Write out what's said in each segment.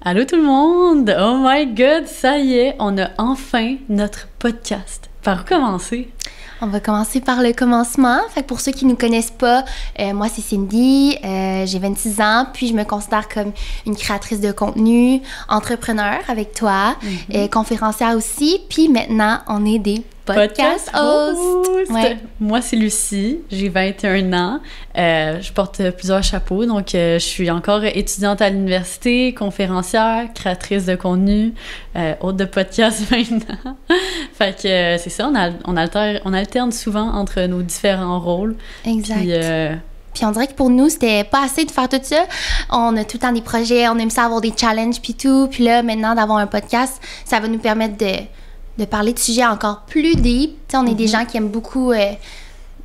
Allô tout le monde! Oh my god, ça y est, on a enfin notre podcast. Par où commencer? On va commencer par le commencement. Fait que pour ceux qui ne nous connaissent pas, moi c'est Cindy, j'ai 26 ans, puis je me considère comme une créatrice de contenu, entrepreneur avec toi, conférencière aussi, puis maintenant on est des podcast hosts. Ouais. Moi c'est Lucie, j'ai 21 ans, je porte plusieurs chapeaux, donc je suis encore étudiante à l'université, conférencière, créatrice de contenu, hôte de podcast maintenant. Fait que c'est ça, on alterne souvent entre nos différents rôles. Exact. Puis on dirait que pour nous, c'était pas assez de faire tout ça. On a tout le temps des projets, on aime ça avoir des challenges puis tout. Puis là, maintenant, d'avoir un podcast, ça va nous permettre de parler de sujets encore plus deep. Tu sais, on est des gens qui aiment beaucoup, je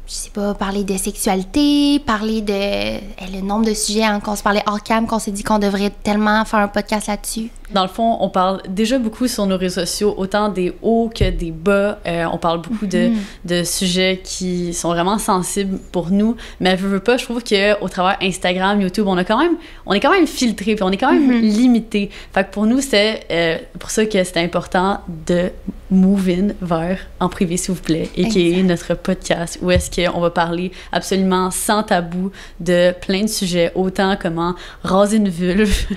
sais pas, parler de sexualité, parler de le nombre de sujets qu'on se parlait hors cam, qu'on s'est dit qu'on devrait tellement faire un podcast là-dessus. Dans le fond, on parle déjà beaucoup sur nos réseaux sociaux, autant des hauts que des bas. On parle beaucoup de sujets qui sont vraiment sensibles pour nous. Mais veux pas, je trouve qu'au travers Instagram, YouTube, on est quand même filtré, puis on est quand même limité. Fait que pour nous, c'est pour ça que c'était important de move in vers En privé, s'il vous plaît, et qui est notre podcast, où est-ce qu'on va parler absolument sans tabou de plein de sujets, autant comment raser une vulve,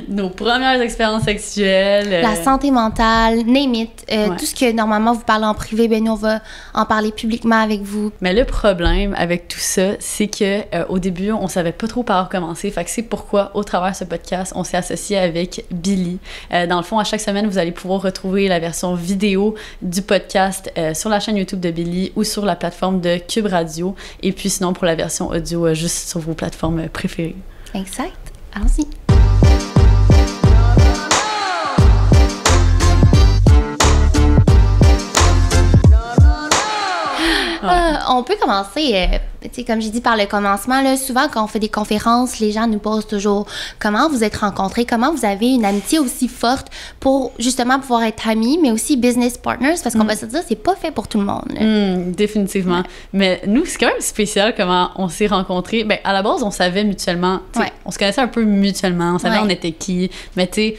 nos premières expériences sexuelles, la santé mentale, name it, tout ce que normalement vous parlez en privé, ben nous on va en parler publiquement avec vous. Mais le problème avec tout ça, c'est que au début on savait pas trop par où commencer, fait que c'est pourquoi au travers de ce podcast on s'est associé avec Billy. Dans le fond, à chaque semaine vous allez pouvoir retrouver la version vidéo du podcast sur la chaîne YouTube de Billy ou sur la plateforme de Cube Radio, et puis sinon pour la version audio juste sur vos plateformes préférées. Exact. Allons-y. On peut commencer, comme j'ai dit, par le commencement. Là, souvent, quand on fait des conférences, les gens nous posent toujours comment vous êtes rencontrés, comment vous avez une amitié aussi forte pour justement pouvoir être amis, mais aussi business partners, parce qu'on va se dire, c'est pas fait pour tout le monde. Définitivement. Ouais. Mais nous, c'est quand même spécial comment on s'est rencontrés. Ben, à la base, on savait mutuellement, on se connaissait un peu mutuellement, on savait on était qui, mais tu sais,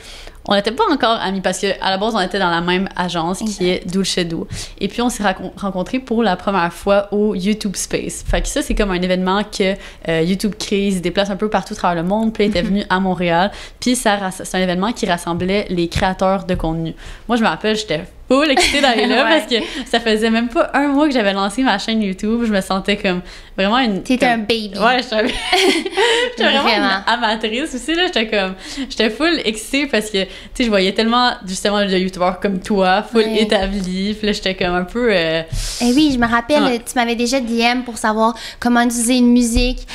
on n'était pas encore amis parce qu'à la base, on était dans la même agence qui est Dulcedo. Et puis, on s'est rencontrés pour la première fois au YouTube Space. Fait que ça, c'est comme un événement que YouTube crée. Ils se déplacent un peu partout à travers le monde. Puis, ils étaient venus à Montréal. Puis, c'est un événement qui rassemblait les créateurs de contenu. Moi, je me rappelle, j'étais full excitée d'aller là parce que ça faisait même pas un mois que j'avais lancé ma chaîne YouTube. Je me sentais comme vraiment une... T'étais un baby. Ouais, j'étais vraiment une amatrice aussi, là. J'étais full excitée parce que, tu sais, je voyais tellement, justement, de youtubeurs comme toi, full établis. Puis là, j'étais comme un peu... Eh oui, je me rappelle, tu m'avais déjà DM pour savoir comment utiliser une musique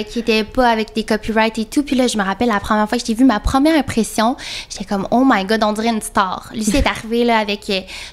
qui était pas avec des copyrights et tout. Puis là, je me rappelle, la première fois que je t'ai vu, ma première impression, j'étais comme, oh my God, on dirait une star. Lucie est arrivée, là, avec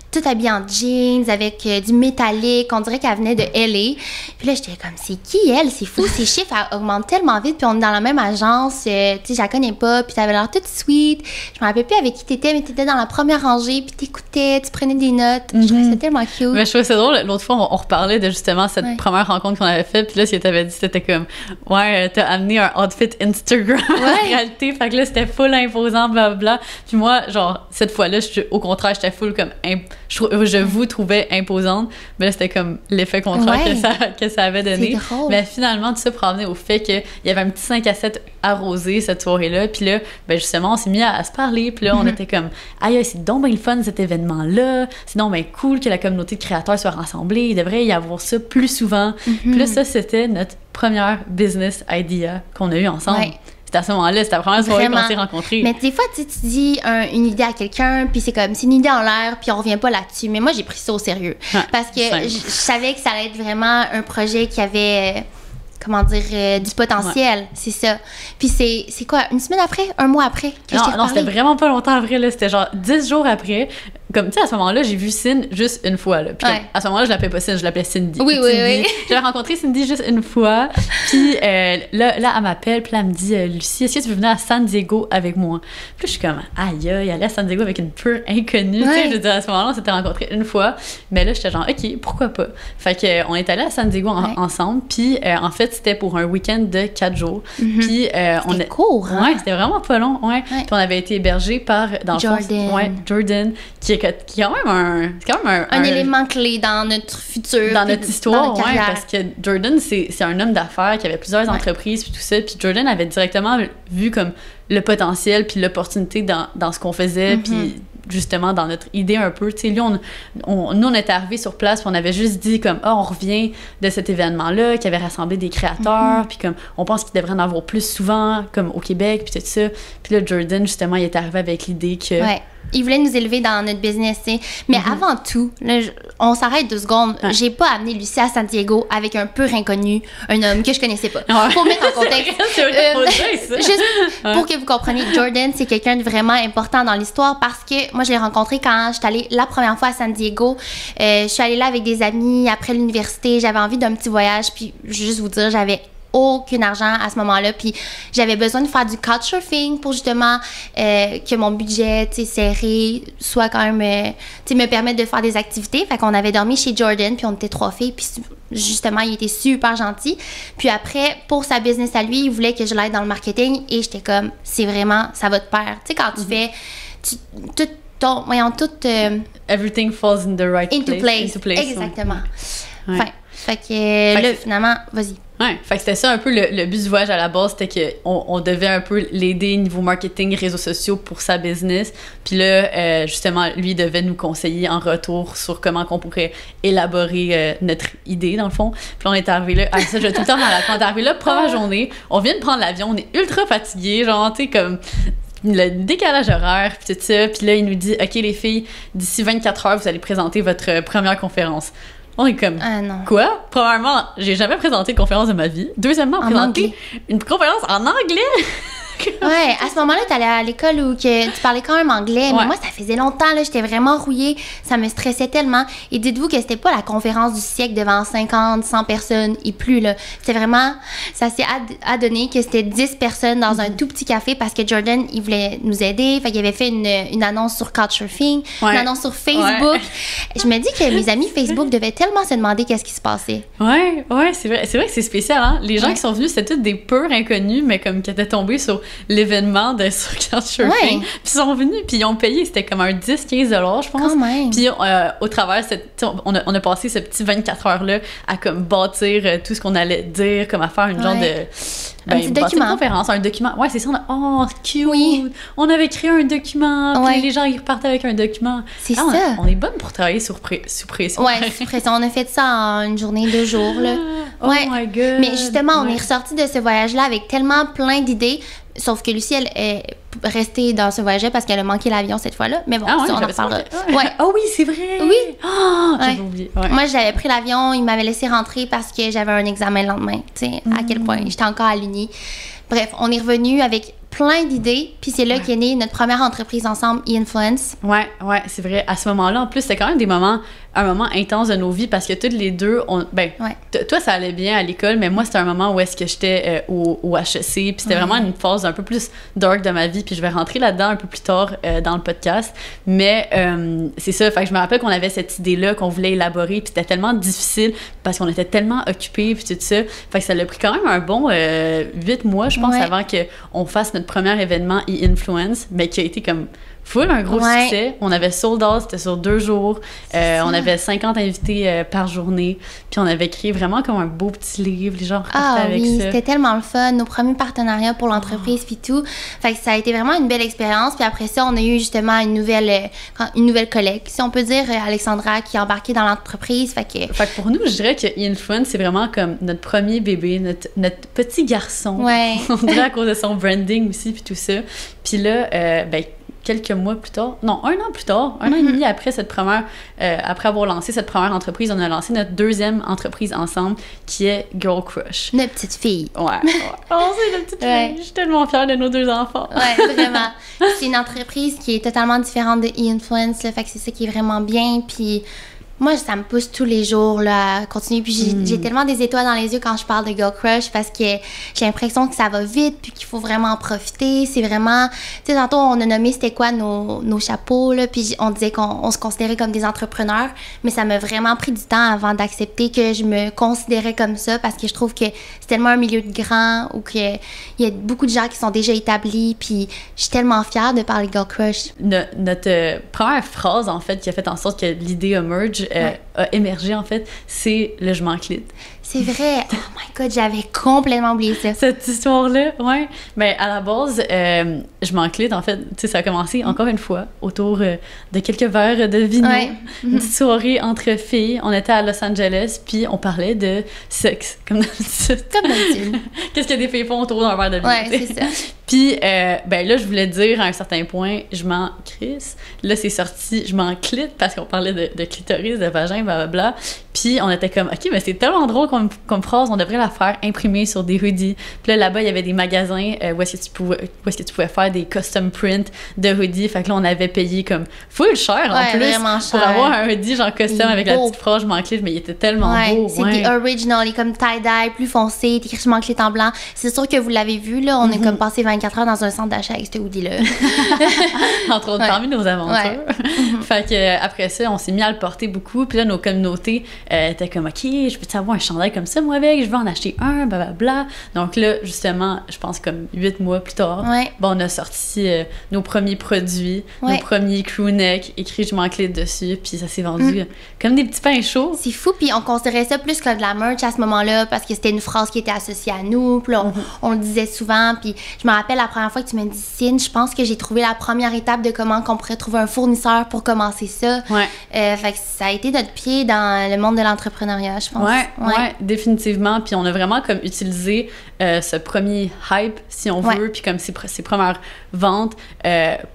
tout habillé en jeans, avec du métallique. On dirait qu'elle venait de LA. Puis là, j'étais comme, c'est qui elle? C'est fou, ses chiffres augmentent tellement vite. Puis on est dans la même agence. Tu sais, je la connais pas. Puis t'avais l'air toute sweet. Je me rappelle plus avec qui t'étais, mais t'étais dans la première rangée. Puis t'écoutais, tu prenais des notes. Je trouvais ça tellement cute. Mais je trouvais ça drôle. L'autre fois, on reparlait de justement cette première rencontre qu'on avait faite. Puis là, ce que t'avais dit, c'était comme, t'as amené un outfit Instagram en réalité. Fait que là, c'était full imposant, blablabla. Puis moi, genre, cette fois-là, au contraire, j'étais full comme, je vous trouvais imposante, mais là, c'était comme l'effet contraire que ça avait donné. Mais finalement, tout ça pour amener au fait qu'il y avait un petit 5 à 7 arrosé cette soirée-là. Puis là, ben justement, on s'est mis à se parler. Puis là, on était comme, aïe, c'est donc bien le fun cet événement-là. C'est donc bien cool que la communauté de créateurs soit rassemblée. Il devrait y avoir ça plus souvent. Puis là, ça, c'était notre première business idea qu'on a eue ensemble. C'était à ce moment-là, c'était la première soirée qu'on s'est rencontrés. Mais des fois, tu dis une idée à quelqu'un, puis c'est comme, c'est une idée en l'air, puis on revient pas là-dessus. Mais moi, j'ai pris ça au sérieux. Parce que je savais que ça allait être vraiment un projet qui avait, du potentiel. C'est ça. Puis c'est quoi, une semaine après? Un mois après? Non, c'était vraiment pas longtemps après, là. C'était genre 10 jours après. comme, tu sais, à ce moment-là, j'ai vu Cyn juste une fois, là. Puis à ce moment-là, je l'appelais pas Cyn, je l'appelais Cindy. Oui. J'avais rencontré Cindy juste une fois. Puis là, elle m'appelle, puis elle me dit, Lucie, est-ce que tu veux venir à San Diego avec moi? Puis là, je suis comme, aïe, aller à San Diego avec une pure inconnue. Tu sais, je veux dire, à ce moment-là, on s'était rencontrés une fois. Mais là, j'étais genre, OK, pourquoi pas? Fait qu'on est allé à San Diego ensemble. Puis en fait, c'était pour un week-end de 4 jours. Puis c'était court, hein? Ouais, c'était vraiment pas long. Puis on avait été hébergés par, dans Jordan, qui est quand même un élément clé dans notre futur. Dans notre histoire, parce que Jordan, c'est un homme d'affaires qui avait plusieurs entreprises puis tout ça. Puis Jordan avait directement vu comme le potentiel puis l'opportunité dans ce qu'on faisait, puis justement dans notre idée un peu. Tu sais, lui, nous, on était arrivés sur place, puis on avait juste dit comme, on revient de cet événement-là, qui avait rassemblé des créateurs, puis comme, on pense qu'il devrait en avoir plus souvent, comme au Québec, puis tout ça. Puis là, Jordan, justement, il est arrivé avec l'idée que... Il voulait nous élever dans notre business, tu sais. Mais avant tout, là, on s'arrête 2 secondes. J'ai pas amené Lucie à San Diego avec un pur inconnu, un homme que je connaissais pas. Faut mettre en contexte. Juste pour que vous compreniez, Jordan, c'est quelqu'un de vraiment important dans l'histoire parce que moi, je l'ai rencontré quand j'étais allée la première fois à San Diego. Je suis allée là avec des amis après l'université. J'avais envie d'un petit voyage. Puis, juste vous dire, j'avais aucun argent à ce moment-là, puis j'avais besoin de faire du couchsurfing pour justement que mon budget, tu sais, serré, soit quand même, tu sais, me permettre de faire des activités. Fait qu'on avait dormi chez Jordan, puis on était 3 filles, puis justement, il était super gentil. Puis après, pour sa business à lui, il voulait que je l'aide dans le marketing, et j'étais comme, c'est vraiment, ça va de pair. Tu sais, quand tu fais everything falls in the right place. Exactement. Fait que là, finalement, vas-y. Fait que c'était ça un peu le but du voyage à la base, c'était qu'on devait un peu l'aider niveau marketing, réseaux sociaux pour sa business. Puis là, justement, lui devait nous conseiller en retour sur comment qu'on pourrait élaborer notre idée, dans le fond. Puis là, on est arrivé là, ça, je vais tout le temps dans la on est arrivé là, première journée, on vient de prendre l'avion, on est ultra fatigués, genre, tu sais, comme... le décalage horaire, puis tout ça. Puis là, il nous dit, OK, les filles, d'ici 24 heures, vous allez présenter votre première conférence. On est comme, quoi? Premièrement, j'ai jamais présenté une conférence de ma vie. Deuxièmement, présenter une conférence en anglais. Ouais, à ce moment-là, t'allais à l'école où que tu parlais quand même anglais, mais moi, ça faisait longtemps, là, j'étais vraiment rouillée, ça me stressait tellement. Et dites-vous que c'était pas la conférence du siècle devant 50, 100 personnes et plus, là. C'était vraiment, ça s'est adonné que c'était 10 personnes dans un tout petit café parce que Jordan, il voulait nous aider, fait qu'il avait fait une annonce sur Couchsurfing, une annonce sur Facebook. Je me dis que mes amis Facebook devaient tellement se demander qu'est-ce qui se passait. Ouais, c'est vrai que c'est spécial, hein. Les gens qui sont venus, c'était tous des purs inconnus, mais comme qui étaient tombés sur l'événement de sur Couchsurfing. Puis ils sont venus, puis ils ont payé, c'était comme un 10-15 $, je pense. Quand même. Puis au travers, on a passé ce petit 24 heures-là à comme bâtir tout ce qu'on allait dire, comme à faire une genre de... un petit document. Une conférence, un document. Ouais, c'est ça. Cute. Oui. On avait créé un document. Puis les gens, ils repartaient avec un document. C'est ça. On est bonne pour travailler sous pression. Ouais, sous pression. On a fait ça en une journée, 2 jours, là. Oh my God. Mais justement, on est ressorti de ce voyage-là avec tellement plein d'idées. Sauf que Lucie, elle est restée dans ce voyage parce qu'elle a manqué l'avion cette fois-là. Mais bon, ça, on en reparlera. Oh oui, c'est vrai! Oui! J'avais oublié. Moi, j'avais pris l'avion, il m'avait laissé rentrer parce que j'avais un examen le lendemain. Tu sais, à quel point j'étais encore à l'uni. Bref, on est revenu avec plein d'idées, puis c'est là qu'est née notre première entreprise ensemble, E-Influence. Ouais, c'est vrai. À ce moment-là, en plus, c'était quand même un moment intense de nos vies parce que toutes les deux, toi, ça allait bien à l'école, mais moi, c'était un moment où est-ce que j'étais au HEC, puis c'était vraiment une phase un peu plus dark de ma vie, puis je vais rentrer là-dedans un peu plus tard dans le podcast, mais c'est ça, fait que je me rappelle qu'on avait cette idée-là qu'on voulait élaborer, puis c'était tellement difficile parce qu'on était tellement occupés, puis tout ça, fait que ça l'a pris quand même un bon 8 mois, je pense, avant qu'on fasse notre premier événement E-Influence, mais qui a été comme full un gros succès. On avait sold out, c'était sur 2 jours. On avait 50 invités par journée. Puis on avait créé vraiment comme un beau petit livre. Les gens repartaient avec ça. C'était tellement le fun. Nos premiers partenariats pour l'entreprise puis tout. Fait que ça a été vraiment une belle expérience. Puis après ça, on a eu justement une nouvelle collègue, si on peut dire, Alexandra, qui est embarquée dans l'entreprise. Fait que pour nous, je dirais que E-Influence, c'est vraiment comme notre premier bébé, notre petit garçon. Ouais. On dirait à cause de son branding aussi puis tout ça. Puis là, quelques mois plus tard, non, 1 an plus tard, un an et demi après cette première, après avoir lancé cette première entreprise, on a lancé notre deuxième entreprise ensemble, qui est Girl Crush. Notre petite fille. Ouais. Oh, c'est notre petite fille. Je suis tellement fière de nos 2 enfants. Ouais, vraiment. C'est une entreprise qui est totalement différente de E-Influence, là, fait que c'est ça qui est vraiment bien, puis moi, ça me pousse tous les jours là, à continuer. Puis j'ai tellement des étoiles dans les yeux quand je parle de Girl Crush parce que j'ai l'impression que ça va vite puis qu'il faut vraiment en profiter. C'est vraiment... Tu sais, tantôt, on a nommé c'était quoi nos chapeaux, là, puis on disait qu'on se considérait comme des entrepreneurs, mais ça m'a vraiment pris du temps avant d'accepter que je me considérais comme ça parce que je trouve que c'est tellement un milieu de grands où il y a beaucoup de gens qui sont déjà établis, puis je suis tellement fière de parler Girl Crush. Notre première phrase, en fait, qui a fait en sorte que l'idée emerge, a émergé, en fait, c'est le « je m'en clit ». C'est vrai. Oh my God, j'avais complètement oublié ça. Cette histoire-là, ouais. Mais à la base, je m'en clit, en fait, tu sais, ça a commencé, encore une fois, autour de quelques verres de vino. Ouais. Une petite soirée entre filles. On était à Los Angeles, puis on parlait de sexe, comme d'habitude. Comme d'habitude. Qu'est-ce que des filles font autour d'un verre de vino? Ouais, c'est ça. Puis, ben là, je voulais dire à un certain point, je m'en crisse. Là, c'est sorti, je m'en clit, parce qu'on parlait de clitoris, de vagin, blablabla. Puis, on était comme, OK, mais c'est tellement drôle comme phrase, on devrait la faire imprimer sur des hoodies. Puis là-bas, il y avait des magasins où est-ce que tu pouvais faire des custom prints de hoodies. Fait que là, on avait payé comme full cher en plus pour avoir un hoodie genre custom avec la petite phrase « je m'en clit », mais il était tellement beau. C'est des original, il est comme tie-dye, plus foncé, t'écrit « je m'en clit » en blanc. C'est sûr que vous l'avez vu, là, on est comme passé 24 heures dans un centre d'achat avec ce hoodie-là. Entre autres, parmi nos aventures. Fait que après ça, on s'est mis à le porter beaucoup. Puis là, nos communautés étaient comme « OK, je peux-tu avoir un chandail comme ça, moi, avec? Je veux en acheter un, blablabla. » Donc là, justement, je pense comme 8 mois plus tard, bon, on a sorti nos premiers produits, nos premiers crewnecks, écrit « je m'en clit » dessus. Puis ça s'est vendu comme des petits pains chauds. C'est fou. Puis on considérait ça plus comme de la merch à ce moment-là parce que c'était une phrase qui était associée à nous. Puis on le disait souvent. Puis je me rappelle la première fois que tu m'as dit « Cine, je pense que j'ai trouvé la première étape de comment qu'on pourrait trouver un fournisseur pour commencer ça. » Fait que ça a été notre pied dans le monde de l'entrepreneuriat, je pense. Ouais, définitivement. Puis on a vraiment comme utilisé ce premier hype, si on veut, puis comme ces premières ventes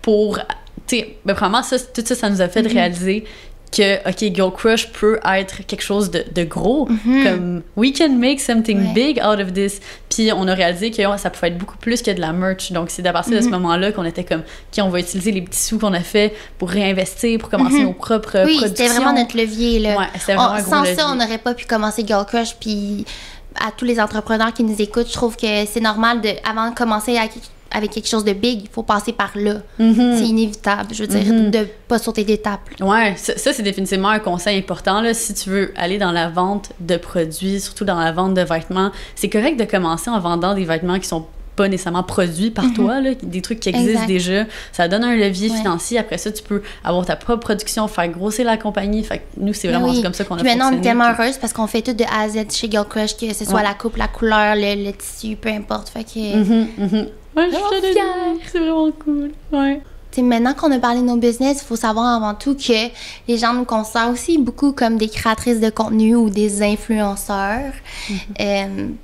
pour... Tu sais, ben, vraiment, tout ça, ça nous a fait réaliser que, OK, Girl Crush peut être quelque chose de gros. Comme, we can make something big out of this. Puis on a réalisé que ça pouvait être beaucoup plus que de la merch. Donc, c'est à partir de ce moment-là qu'on était comme, OK, on va utiliser les petits sous qu'on a fait pour réinvestir, pour commencer nos propres productions. C'était vraiment notre levier, là. Ouais, c'était vraiment un gros levier. Sans ça, on n'aurait pas pu commencer Girl Crush. Puis à tous les entrepreneurs qui nous écoutent, je trouve que c'est normal avant de commencer avec quelque chose de big, il faut passer par là. C'est inévitable, je veux dire, de pas sauter d'étape. Ouais, ça c'est définitivement un conseil important, là. Si tu veux aller dans la vente de produits, surtout dans la vente de vêtements, c'est correct de commencer en vendant des vêtements qui sont pas nécessairement produits par toi, là, des trucs qui existent déjà. Ça donne un levier financier. Après ça, tu peux avoir ta propre production, faire grossir la compagnie. Fait que nous, c'est vraiment comme ça qu'on a fonctionné. Maintenant, on est tellement heureuse parce qu'on fait tout de A à Z chez Girl Crush, que ce soit la coupe, la couleur, le tissu, peu importe. Fait que... Ouais, je suis fière. C'est vraiment cool. Ouais. T'sais, maintenant qu'on a parlé de nos business, il faut savoir avant tout que les gens nous considèrent aussi beaucoup comme des créatrices de contenu ou des influenceurs.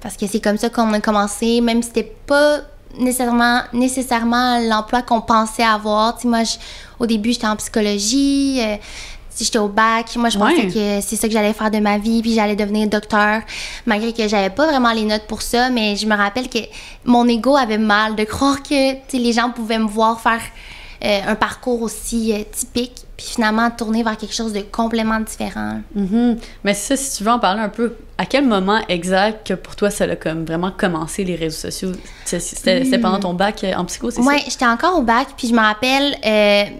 Parce que c'est comme ça qu'on a commencé, même si c'était pas nécessairement l'emploi qu'on pensait avoir. T'sais, moi, au début, j'étais en psychologie. J'étais au bac, moi je pensais que c'est ça que j'allais faire de ma vie, puis j'allais devenir docteur, malgré que j'avais pas vraiment les notes pour ça, mais je me rappelle que mon ego avait mal de croire que les gens pouvaient me voir faire un parcours aussi typique, puis finalement tourner vers quelque chose de complètement différent. Mais ça, si tu veux en parler un peu, à quel moment exact que pour toi ça a comme vraiment commencé les réseaux sociaux? C'était pendant ton bac en psycho, c'est ça? Oui, j'étais encore au bac, puis je me rappelle,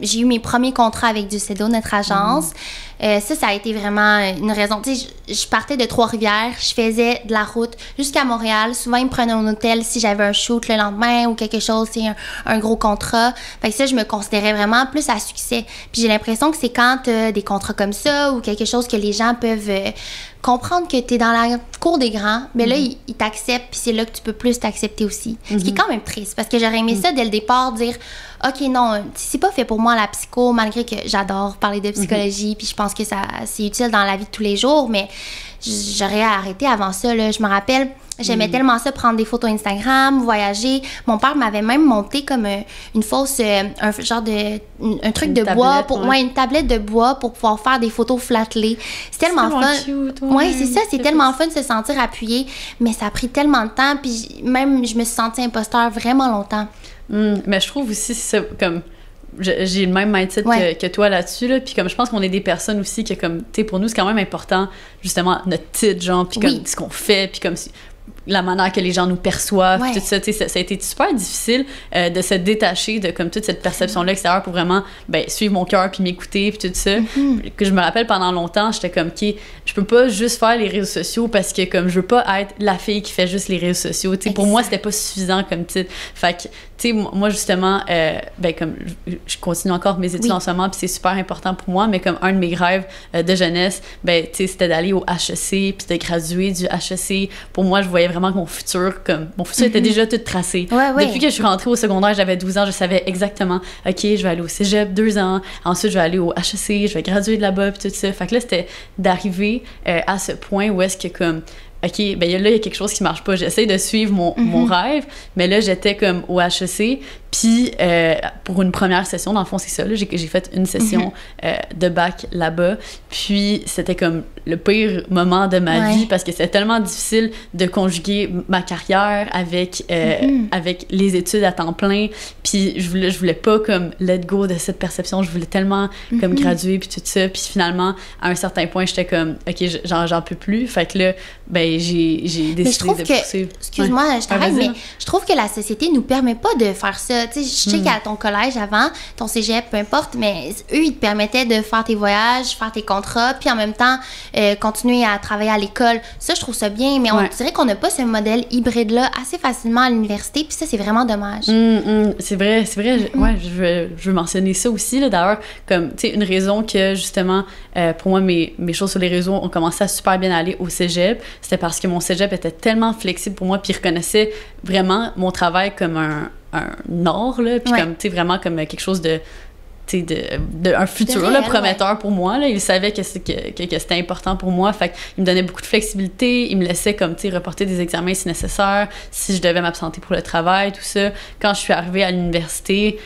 j'ai eu mes premiers contrats avec Dulcedo, notre agence. Ça a été vraiment une raison. Tu sais, je partais de Trois-Rivières, je faisais de la route jusqu'à Montréal. Souvent, ils me prenaient un hôtel si j'avais un shoot le lendemain ou quelque chose, c'est un gros contrat. Fait que ça, je me considérais vraiment plus à succès. Puis j'ai l'impression que c'est quand t'as des contrats comme ça ou quelque chose que les gens peuvent comprendre que t'es dans la cour des grands, mais là, ils t'acceptent, puis c'est là que tu peux plus t'accepter aussi. Ce qui est quand même triste, parce que j'aurais aimé ça dès le départ, dire « OK, non, c'est pas fait pour moi la psycho, malgré que j'adore parler de psychologie, puis je pense que c'est utile dans la vie de tous les jours, mais j'aurais arrêté avant ça, là. Je me rappelle, J'aimais tellement ça, prendre des photos Instagram, voyager. Mon père m'avait même monté comme une fausse, un truc de bois, une tablette de bois pour pouvoir faire des photos flattelées. C'est tellement fun. Oui, c'est ça, c'est tellement fun de se sentir appuyé, mais ça a pris tellement de temps, puis même je me suis sentie imposteur vraiment longtemps. Mais je trouve aussi, c'est ça, comme... J'ai le même mindset que toi là-dessus, là. Puis comme je pense qu'on est des personnes aussi que comme, tu sais, pour nous, c'est quand même important, justement, notre titre, genre, puis comme ce qu'on fait, puis comme la manière que les gens nous perçoivent, tout ça, tu sais, ça a été super difficile de se détacher de comme toute cette perception-là extérieure pour vraiment, suivre mon cœur puis m'écouter puis tout ça. Que je me rappelle pendant longtemps, j'étais comme, OK, je peux pas juste faire les réseaux sociaux parce que comme je veux pas être la fille qui fait juste les réseaux sociaux, tu sais, pour moi, c'était pas suffisant comme titre. Fait que, tu sais, moi, justement, comme je continue encore mes études en ce moment, puis c'est super important pour moi, mais comme un de mes rêves de jeunesse, tu sais, c'était d'aller au HEC, puis de graduer du HEC. Pour moi, je voyais vraiment que mon futur était déjà tout tracé. Depuis que je suis rentrée au secondaire, j'avais 12 ans, je savais exactement, OK, je vais aller au cégep 2 ans, ensuite, je vais aller au HEC, je vais graduer de là-bas, puis tout ça. Fait que là, c'était d'arriver à ce point où est-ce que, comme, OK, là, il y a quelque chose qui marche pas. J'essaie de suivre mon rêve, mais là, j'étais comme au HEC, puis pour une première session, dans le fond, c'est ça, là, j'ai fait une session de bac là-bas, puis c'était comme le pire moment de ma vie, parce que c'était tellement difficile de conjuguer ma carrière avec les études à temps plein, puis je voulais pas comme let go de cette perception, je voulais tellement comme graduer, puis tout ça, puis finalement, à un certain point, j'étais comme, OK, j'en peux plus, fait que là, j'ai décidé de poursuivre. Excuse-moi, je t'arrête, mais je trouve que la société nous permet pas de faire ça. Tu sais, je sais qu'à ton collège avant, ton cégep, peu importe, mais eux, ils te permettaient de faire tes voyages, faire tes contrats, puis en même temps, continuer à travailler à l'école. Ça, je trouve ça bien, mais on dirait qu'on n'a pas ce modèle hybride-là assez facilement à l'université, puis ça, c'est vraiment dommage. C'est vrai. Je veux mentionner ça aussi, là, d'ailleurs, comme, tu sais, une raison que, justement, pour moi, mes choses sur les réseaux ont commencé à super bien aller au cégep, c'était parce que mon cégep était tellement flexible pour moi, puis il reconnaissait vraiment mon travail comme un art, là, puis comme, tu sais, vraiment comme quelque chose de un futur réel, là, prometteur pour moi, là. Il savait que c'était important pour moi, fait qu'il me donnait beaucoup de flexibilité, il me laissait comme, tu sais, reporter des examens si nécessaire, si je devais m'absenter pour le travail, tout ça. Quand je suis arrivée à l'université,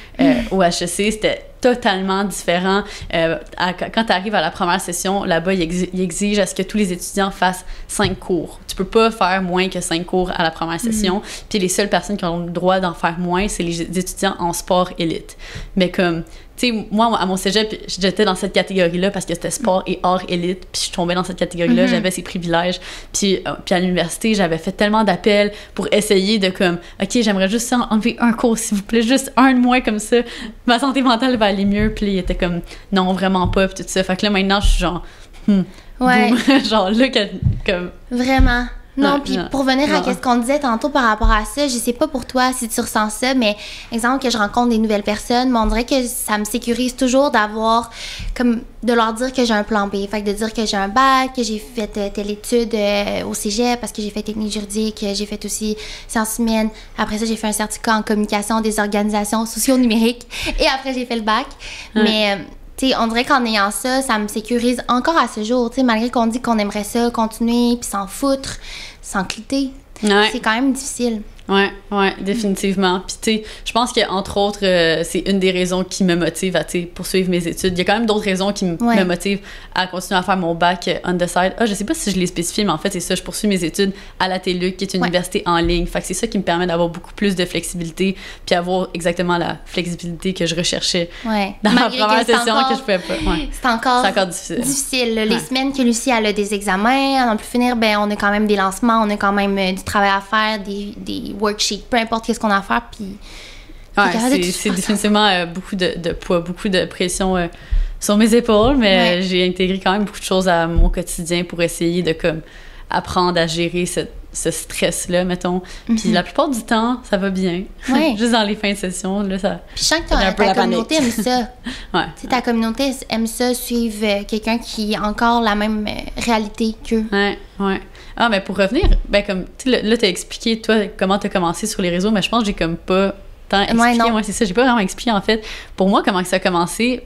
au HEC, c'était totalement différent. Quand tu arrives à la première session, là-bas, il exige à ce que tous les étudiants fassent 5 cours. Tu peux pas faire moins que 5 cours à la première session. Puis les seules personnes qui ont le droit d'en faire moins, c'est les étudiants en sport élite. Mais comme, tu sais, moi, à mon cégep, j'étais dans cette catégorie-là parce que c'était sport et art élite, puis je tombais dans cette catégorie-là, j'avais ces privilèges. Puis à l'université, j'avais fait tellement d'appels pour essayer de comme, OK, j'aimerais juste enlever un cours, s'il vous plaît, juste un de moins, comme ça, ma santé mentale va aller mieux. Puis il était comme, non, vraiment pas, puis tout ça. Fait que là, maintenant, je suis genre, genre là, comme... Vraiment. Non, puis pour venir à ce qu'on disait tantôt par rapport à ça, je sais pas pour toi si tu ressens ça, mais exemple que je rencontre des nouvelles personnes, mais on dirait que ça me sécurise toujours d'avoir, comme, de leur dire que j'ai un plan B. Fait que de dire que j'ai un bac, que j'ai fait telle étude au cégep parce que j'ai fait technique juridique, j'ai fait aussi sciences humaines. Après ça, j'ai fait un certificat en communication des organisations socio-numériques et après, j'ai fait le bac. Mais... tu sais, on dirait qu'en ayant ça, ça me sécurise encore à ce jour, tu sais, malgré qu'on dit qu'on aimerait ça continuer, puis s'en foutre, s'en clitter. C'est quand même difficile. Ouais, définitivement. Puis tu sais, je pense qu'entre autres, c'est une des raisons qui me motive à, tu sais, poursuivre mes études. Il y a quand même d'autres raisons qui me motivent à continuer à faire mon bac on the side. Je sais pas si je l'ai spécifié, mais en fait, c'est ça, je poursuis mes études à la TELUC, qui est une université en ligne. Fait que c'est ça qui me permet d'avoir beaucoup plus de flexibilité, puis avoir exactement la flexibilité que je recherchais dans ma première session que je pouvais pas. C'est encore difficile. Les semaines que Lucie elle a des examens, à n'en plus finir, on a quand même des lancements, on a quand même du travail à faire, des worksheet, peu importe qu'est-ce qu'on a à faire, puis... c'est définitivement beaucoup de poids, beaucoup de pression sur mes épaules, mais j'ai intégré quand même beaucoup de choses à mon quotidien pour essayer de comme apprendre à gérer ce stress-là, mettons. Puis la plupart du temps, ça va bien. Juste dans les fins de session, là, ça... Puis je sens que ta communauté aime ça. Ta communauté aime ça, suivre quelqu'un qui a encore la même réalité qu'eux. Ah, mais pour revenir, comme, tu sais, là, t'as expliqué, toi, comment t'as commencé sur les réseaux, mais je pense que j'ai comme pas tant expliqué. C'est ça, j'ai pas vraiment expliqué, en fait. Pour moi, comment ça a commencé,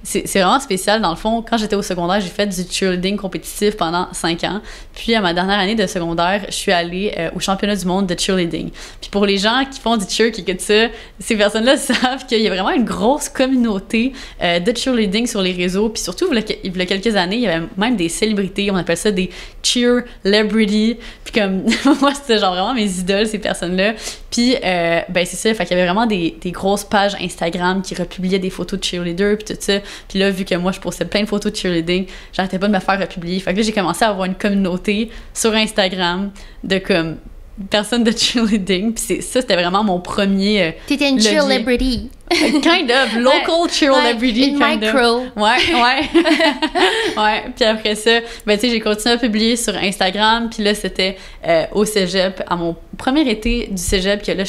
c'est vraiment spécial. Dans le fond, quand j'étais au secondaire, j'ai fait du cheerleading compétitif pendant 5 ans. Puis à ma dernière année de secondaire, je suis allée au championnat du monde de cheerleading. Puis pour les gens qui font du cheer, qui écoutent ça, ces personnes-là savent qu'il y a vraiment une grosse communauté de cheerleading sur les réseaux. Puis surtout, il y a quelques années, il y avait même des célébrités, on appelle ça des cheer-lebrities. Puis comme, moi, c'était genre vraiment mes idoles, ces personnes-là. Puis, ben c'est ça, fait qu'il y avait vraiment des grosses pages Instagram qui republiaient des photos de cheerleaders, puis tout ça. Puis là, vu que moi, je postais plein de photos de cheerleading, j'arrêtais pas de me faire republier. Fait que là, j'ai commencé à avoir une communauté sur Instagram de comme personnes de cheerleading. Puis c'était vraiment mon premier. T'étais une cheerlebrity. Kind of, local cheerlebrity. Une micro. Ouais. Ouais. Puis après ça, ben tu sais, j'ai continué à publier sur Instagram. Puis là, c'était au cégep, à mon premier été du cégep, que là,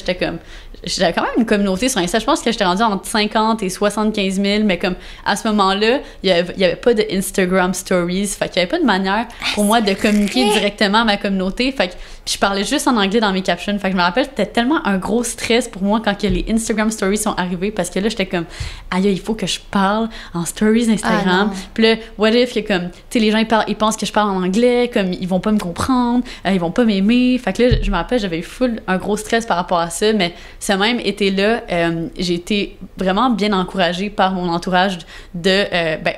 j'avais quand même une communauté sur Insta. Je pense que j'étais rendue entre 50 et 75 000, mais comme à ce moment-là, il y avait pas de Instagram Stories. Fait qu'il y avait pas de manière pour moi de communiquer directement à ma communauté. Fait que je parlais juste en anglais dans mes captions. Fait que je me rappelle, c'était tellement un gros stress pour moi quand que les Instagram Stories sont arrivés, parce que là, j'étais comme, aïe, il faut que je parle en Stories Instagram. Puis là, what if, que comme, tu sais, les gens, ils pensent que je parle en anglais, comme, ils vont pas me comprendre, ils vont pas m'aimer. Fait que là, je me rappelle, j'avais eu un gros stress par rapport à ça, mais ce même été-là, j'ai été vraiment bien encouragée par mon entourage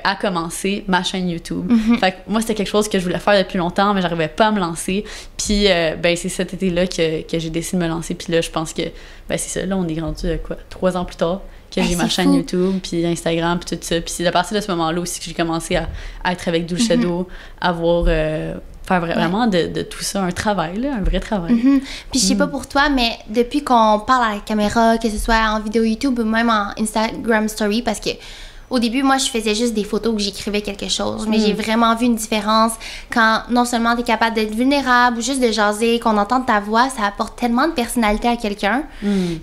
à commencer ma chaîne YouTube. Fait que moi, c'était quelque chose que je voulais faire depuis longtemps, mais j'arrivais pas à me lancer. Puis, c'est cet été-là que j'ai décidé de me lancer. Puis là, je pense que, c'est ça, là, on est rendu, 3 ans plus tard, que j'ai ma chaîne YouTube, puis Instagram, puis tout ça. Puis c'est à partir de ce moment-là aussi que j'ai commencé à être avec Dulce Shadow, à faire vraiment de tout ça un travail, là, un vrai travail. Puis je sais pas pour toi, mais depuis qu'on parle à la caméra, que ce soit en vidéo YouTube ou même en Instagram Story, parce que au début, moi, je faisais juste des photos où j'écrivais quelque chose, mais j'ai vraiment vu une différence quand non seulement tu es capable d'être vulnérable ou juste de jaser, qu'on entende ta voix, ça apporte tellement de personnalité à quelqu'un.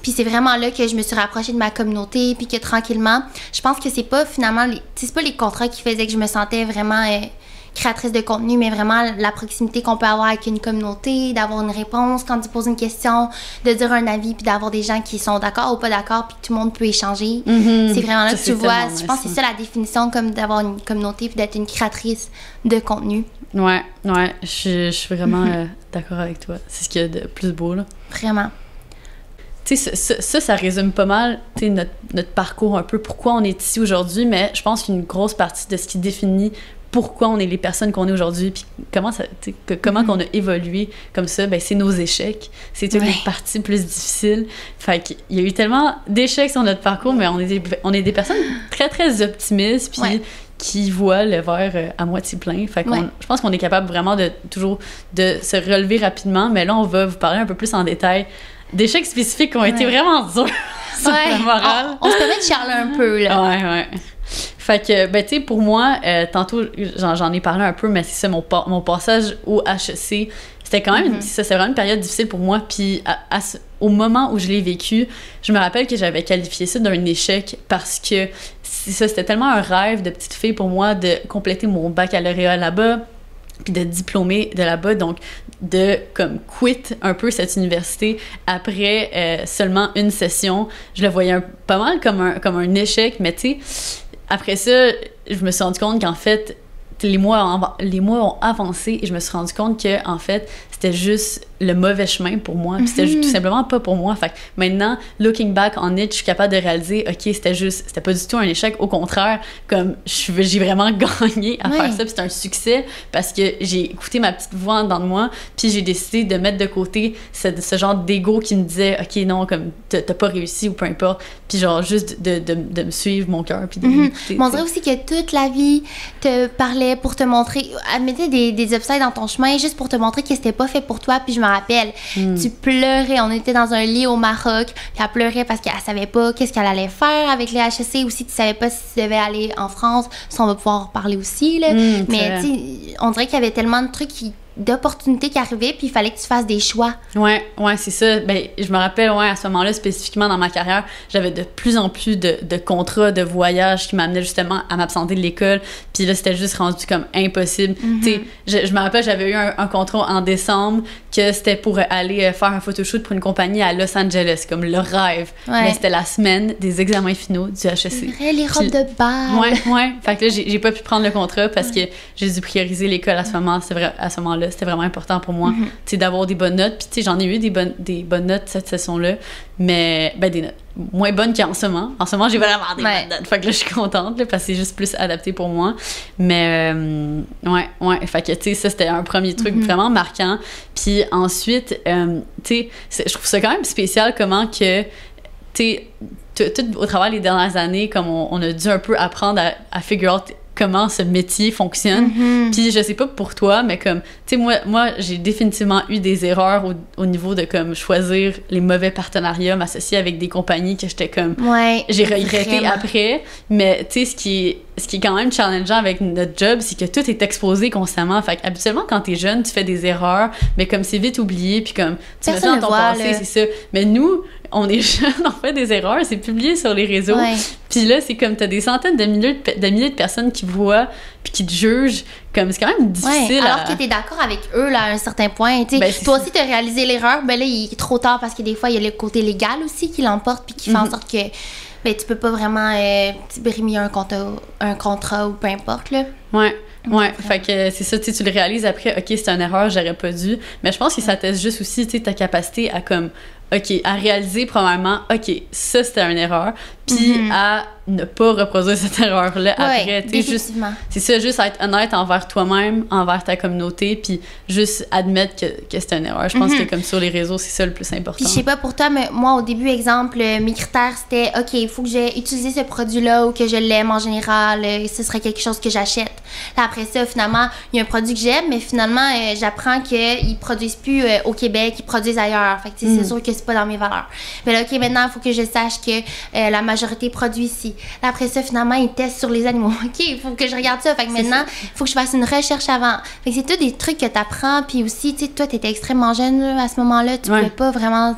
Puis c'est vraiment là que je me suis rapprochée de ma communauté, puis que tranquillement, je pense que c'est pas finalement, c'est pas les contrats qui faisaient que je me sentais vraiment créatrice de contenu, mais vraiment la proximité qu'on peut avoir avec une communauté, d'avoir une réponse quand tu poses une question, de dire un avis, puis d'avoir des gens qui sont d'accord ou pas d'accord, puis tout le monde peut échanger. C'est vraiment là que tu vois, je pense que c'est ça la définition, comme d'avoir une communauté, puis d'être une créatrice de contenu. Ouais, je suis vraiment d'accord avec toi. C'est ce qu'il y a de plus beau, là. Vraiment. Tu sais, ça résume pas mal, tu sais, notre parcours un peu, pourquoi on est ici aujourd'hui, mais je pense qu'une grosse partie de ce qui définit pourquoi on est les personnes qu'on est aujourd'hui, puis comment qu'on a évolué comme ça, c'est nos échecs. C'est une partie plus difficile. Fait qu'il y a eu tellement d'échecs sur notre parcours, mais on est des personnes très, très optimistes, puis qui voient le verre à moitié plein. Fait que je pense qu'on est capable vraiment de se relever rapidement, mais là, on va vous parler un peu plus en détail d'échecs spécifiques qui ont été vraiment durs sur le moral. On se permet de charler un peu, là. Ouais. Fait que, tu sais, pour moi, tantôt, j'en ai parlé un peu, mais c'est ça, mon passage au HEC, c'était quand même, c'est vraiment une période difficile pour moi. Puis au moment où je l'ai vécu, je me rappelle que j'avais qualifié ça d'un échec parce que c'était tellement un rêve de petite fille pour moi de compléter mon baccalauréat là-bas, puis de diplômer de là-bas, donc de comme quit un peu cette université après seulement une session. Je le voyais pas mal comme un échec, mais tu sais, après ça, je me suis rendu compte qu'en fait, les mois ont avancé et je me suis rendu compte que en fait, c'était juste le mauvais chemin pour moi, puis c'était tout simplement pas pour moi. Fait que maintenant, looking back on it, je suis capable de réaliser, OK, c'était pas du tout un échec, au contraire, comme j'ai vraiment gagné à faire ça, puis c'est un succès parce que j'ai écouté ma petite voix en dedans de moi, puis j'ai décidé de mettre de côté ce genre d'ego qui me disait, OK, non, comme t'as pas réussi ou peu importe, puis genre juste de me suivre mon cœur, puis de m'écouter. On dirait aussi que toute la vie te parlait pour te montrer, elle mettait des obstacles dans ton chemin juste pour te montrer que c'était pas fait pour toi. Puis je me rappelle, tu pleurais, on était dans un lit au Maroc, puis elle pleurait parce qu'elle savait pas qu'est-ce qu'elle allait faire avec les HEC, aussi tu savais pas si tu devais aller en France, ça on va pouvoir en parler aussi là. Mais tu sais, on dirait qu'il y avait tellement de trucs qui d'opportunités qui arrivaient, puis il fallait que tu fasses des choix. Ouais, c'est ça. Ben, je me rappelle, à ce moment-là, spécifiquement dans ma carrière, j'avais de plus en plus de contrats, de voyages qui m'amenaient justement à m'absenter de l'école. Puis là, c'était juste rendu comme impossible. Tu sais, je me rappelle, j'avais eu un contrat en décembre que c'était pour aller faire un photoshoot pour une compagnie à Los Angeles, comme le rêve. Mais c'était la semaine des examens finaux du HEC. C'est vrai, les robes de bal. Ouais. Fait que là, j'ai pas pu prendre le contrat parce que j'ai dû prioriser l'école à ce moment. C'est vrai, à ce moment-là, c'était vraiment important pour moi, tu sais, d'avoir des bonnes notes. Puis tu sais, j'en ai eu des bonnes notes cette session-là, mais des notes moins bonnes qu'en ce moment. En ce moment, j'ai vraiment des bonnes notes. Fait que là, je suis contente là, parce que c'est juste plus adapté pour moi. Mais fait que tu sais, ça c'était un premier truc vraiment marquant. Puis ensuite, tu sais, je trouve ça quand même spécial comment que tu sais, tout au travers des dernières années, comme on a dû un peu apprendre à figure out comment ce métier fonctionne. Puis je sais pas pour toi, mais comme, tu sais, moi j'ai définitivement eu des erreurs au niveau de comme choisir les mauvais partenariats, m'associer avec des compagnies que j'étais comme... j'ai regretté après, mais tu sais, ce qui est quand même challengeant avec notre job, c'est que tout est exposé constamment. Fait qu'habituellement, quand t'es jeune, tu fais des erreurs, mais comme c'est vite oublié, puis comme tu mets ça dans ton passé, c'est ça. Mais nous, on est jeunes, on fait des erreurs, c'est publié sur les réseaux. Puis là, c'est comme t'as des centaines de milliers de personnes qui voient puis qui te jugent. Comme c'est quand même difficile. Alors que t'es d'accord avec eux là, à un certain point. Toi aussi, t'as réalisé l'erreur. Ben là, il est trop tard parce que des fois, il y a le côté légal aussi qui l'emporte puis qui fait en sorte que tu peux pas vraiment brimer un contrat ou peu importe, là. Fait que c'est ça, tu le réalises après, OK, c'est une erreur, j'aurais pas dû. Mais je pense que ça teste juste aussi, ta capacité à comme, OK, à réaliser probablement, OK, ça c'était une erreur, puis à ne pas reproduire cette erreur-là après. C'est ça, juste être honnête envers toi-même, envers ta communauté, puis juste admettre que c'est une erreur. Je pense que comme sur les réseaux, c'est ça le plus important. Puis je sais pas pour toi, mais moi au début, exemple, mes critères c'était, OK, il faut que j'ai utilisé ce produit-là ou que je l'aime en général, ce serait quelque chose que j'achète. Là, après ça, finalement, il y a un produit que j'aime, mais finalement, j'apprends qu'ils produisent plus au Québec, ils produisent ailleurs. Fait que c'est sûr que c'est pas dans mes valeurs. Mais là, OK, maintenant, il faut que je sache que la majorité produit ici. Là, après ça, finalement, ils testent sur les animaux. OK, il faut que je regarde ça. Fait que maintenant, il faut que je fasse une recherche avant. Fait que c'est tout des trucs que tu apprends. Puis aussi, tu sais, toi, t'étais extrêmement jeune là, à ce moment-là. Tu pouvais pas vraiment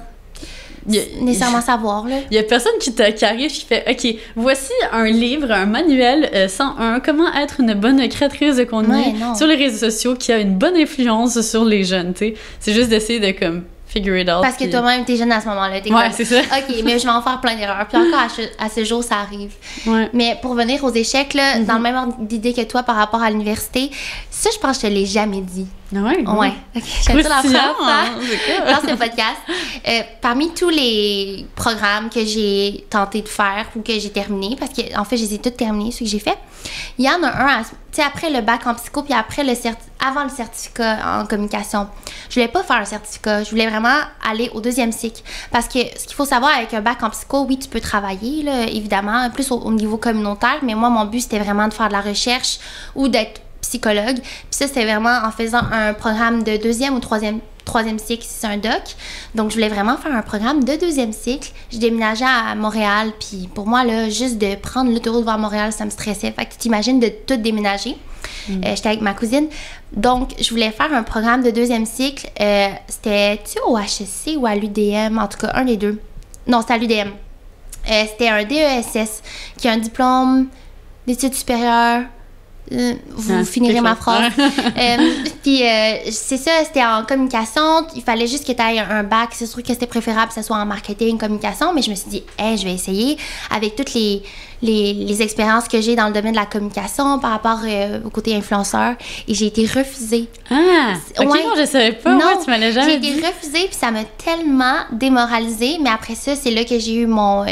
nécessairement savoir. Il y a personne qui arrive qui fait OK, voici un livre, un manuel 101, comment être une bonne créatrice de contenu sur les réseaux sociaux qui a une bonne influence sur les jeunes. Tu sais, c'est juste d'essayer de comme figure it out. Parce que toi-même, t'es jeune à ce moment-là. C'est ça. OK, mais je vais en faire plein d'erreurs. Puis encore, à ce jour, ça arrive. Mais pour venir aux échecs, là, dans le même ordre d'idée que toi par rapport à l'université, ça, je pense que je te l'ai jamais dit. OK, je vais te la faire dans ce podcast. Parmi tous les programmes que j'ai tenté de faire ou que j'ai terminés, parce que en fait, je les ai tous terminés, ceux que j'ai fait, il y en a un, tu sais, après le bac en psycho, puis après avant le certificat en communication. Je voulais pas faire un certificat, je voulais vraiment aller au deuxième cycle. Parce que ce qu'il faut savoir avec un bac en psycho, oui, tu peux travailler, là, évidemment, plus au niveau communautaire, mais moi, mon but, c'était vraiment de faire de la recherche ou d'être psychologue. Puis ça, c'était vraiment en faisant un programme de deuxième ou troisième cycle, si c'est un doc. Donc, je voulais vraiment faire un programme de deuxième cycle. Je déménageais à Montréal, puis pour moi, là, juste de prendre l'autoroute vers Montréal, ça me stressait. Fait que tu t'imagines de tout déménager. J'étais avec ma cousine. Donc, je voulais faire un programme de deuxième cycle. C'était-tu au HEC ou à l'UDM? En tout cas, un des deux. Non, c'était à l'UDM. C'était un DESS, qui est un diplôme d'études supérieures. Vous finirez ma phrase. Puis c'est ça, c'était en communication. Il fallait juste que tu aies un bac. C'est sûr que c'était préférable que ce soit en marketing, communication, mais je me suis dit, je vais essayer avec toutes les expériences que j'ai dans le domaine de la communication par rapport au côté influenceur. Et j'ai été refusée. OK, non, je savais pas. Non, tu m'en as jamais dit. J'ai été refusée, puis ça m'a tellement démoralisée. Mais après ça, c'est là que j'ai eu mon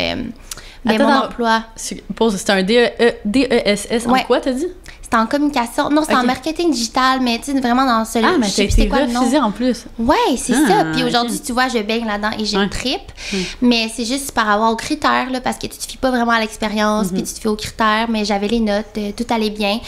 emploi. C'était un DESS en quoi, t'as dit? C'était en communication. Non, c'était en marketing digital, mais tu sais, vraiment dans ce... mais t'as été refusée en plus. Ouais, c'est ça. Puis aujourd'hui, tu vois, je baigne là-dedans et j'ai une tripe. Mais c'est juste par rapport aux critères, là, parce que tu te fies pas vraiment à l'expérience, puis tu te fies aux critères, mais j'avais les notes, tout allait bien.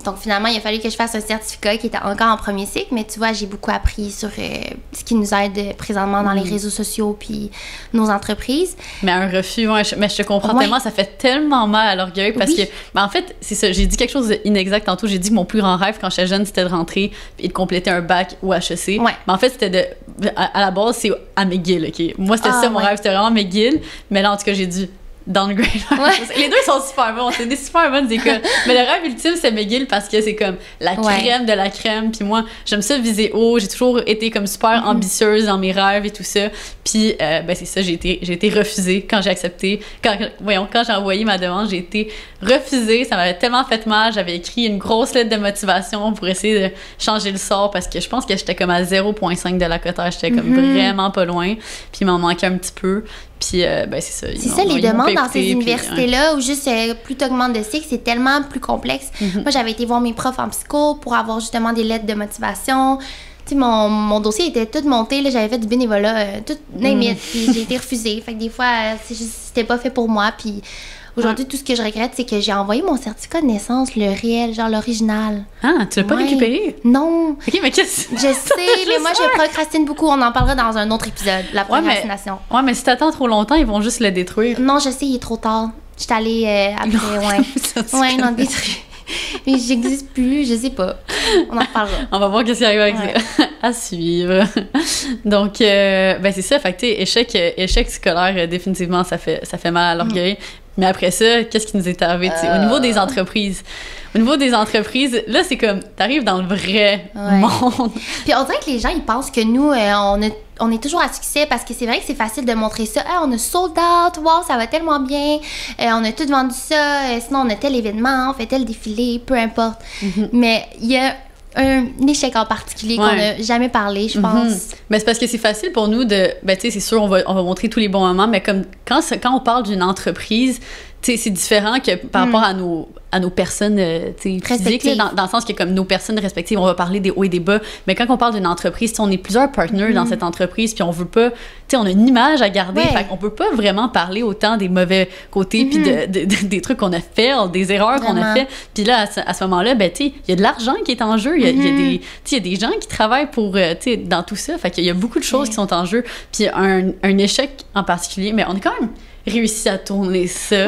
Donc, finalement, il a fallu que je fasse un certificat qui était encore en premier cycle, mais tu vois, j'ai beaucoup appris sur ce qui nous aide présentement dans les réseaux sociaux puis nos entreprises. Mais un refus, mais je te comprends tellement, ça fait tellement mal à l'orgueil parce que, en fait, c'est ça, j'ai dit quelque chose d'inexact tantôt, j'ai dit que mon plus grand rêve quand j'étais jeune, c'était de rentrer et de compléter un bac ou HEC. Mais en fait, c'était à la base, c'est à McGill, OK? Moi, c'était ça, mon rêve, c'était vraiment McGill, mais là, en tout cas, j'ai dû downgrade. Les deux sont super bons, c'est des super bonnes écoles. Mais le rêve ultime, c'est McGill parce que c'est comme la crème de la crème. Puis moi, j'aime ça viser haut. J'ai toujours été comme super ambitieuse dans mes rêves et tout ça. Puis, c'est ça, j'ai été refusée quand j'ai accepté. Quand j'ai envoyé ma demande, j'ai été refusée. Ça m'avait tellement fait mal. J'avais écrit une grosse lettre de motivation pour essayer de changer le sort parce que je pense que j'étais comme à 0,5 de la cotère. J'étais comme vraiment pas loin. Puis il m'en manquait un petit peu. Puis, c'est ça. C'est ça, les demandes dans ces universités-là, où juste plus t'augmentes de cycle, c'est tellement plus complexe. Moi, j'avais été voir mes profs en psycho pour avoir justement des lettres de motivation. Tu sais, mon dossier était tout monté, là, j'avais fait du bénévolat, tout limite, puis j'ai été refusée. Fait que des fois, c'était pas fait pour moi, puis... Aujourd'hui, tout ce que je regrette, c'est que j'ai envoyé mon certificat de naissance, le réel, genre l'original. Ah, tu l'as pas récupéré? Non. OK, mais qu'est-ce que... Je sais, mais moi, je procrastine beaucoup. On en parlera dans un autre épisode, la procrastination. Mais si t'attends trop longtemps, ils vont juste le détruire. Non, je sais, il est trop tard. J'étais allée après, ils l'ont détruit. Mais j'existe plus, je sais pas. On en reparlera. On va voir qu'est-ce qui arrive avec ça. À suivre. Donc, c'est ça. Fait que, échec scolaire, définitivement, ça fait mal à l'orgueil. Mais après ça, qu'est-ce qui nous est arrivé? Au niveau des entreprises, là, c'est comme, t'arrives dans le vrai monde. Puis on dirait que les gens, ils pensent que nous, on est toujours à succès parce que c'est vrai que c'est facile de montrer ça. On a sold out, wow, ça va tellement bien. On a tout vendu ça. Sinon, on a tel événement, on fait tel défilé, peu importe. Mais il y a un échec en particulier qu'on n'a jamais parlé, je pense. Mais c'est parce que c'est facile pour nous de... tu sais, c'est sûr, on va montrer tous les bons moments, mais comme quand on parle d'une entreprise, tu sais, c'est différent que par rapport à nos personnes physiques, là, dans le sens que comme nos personnes respectives, on va parler des hauts et des bas, mais quand on parle d'une entreprise, on est plusieurs partners dans cette entreprise, puis on veut pas... Tu sais, on a une image à garder, fait qu'on peut pas vraiment parler autant des mauvais côtés, puis des trucs qu'on a fait, des erreurs qu'on a fait. Puis là, à ce moment-là, tu sais, il y a de l'argent qui est en jeu, il y a des gens qui travaillent pour, tu sais, dans tout ça, fait qu'il y a beaucoup de choses qui sont en jeu, puis un échec en particulier, mais on est quand même réussi à tourner ça.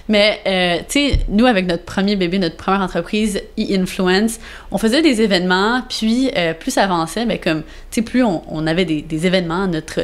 Mais, tu sais, nous, avec notre premier bébé, notre première entreprise, E-Influence, on faisait des événements, puis plus ça avançait, mais comme, tu sais, plus on avait des événements à notre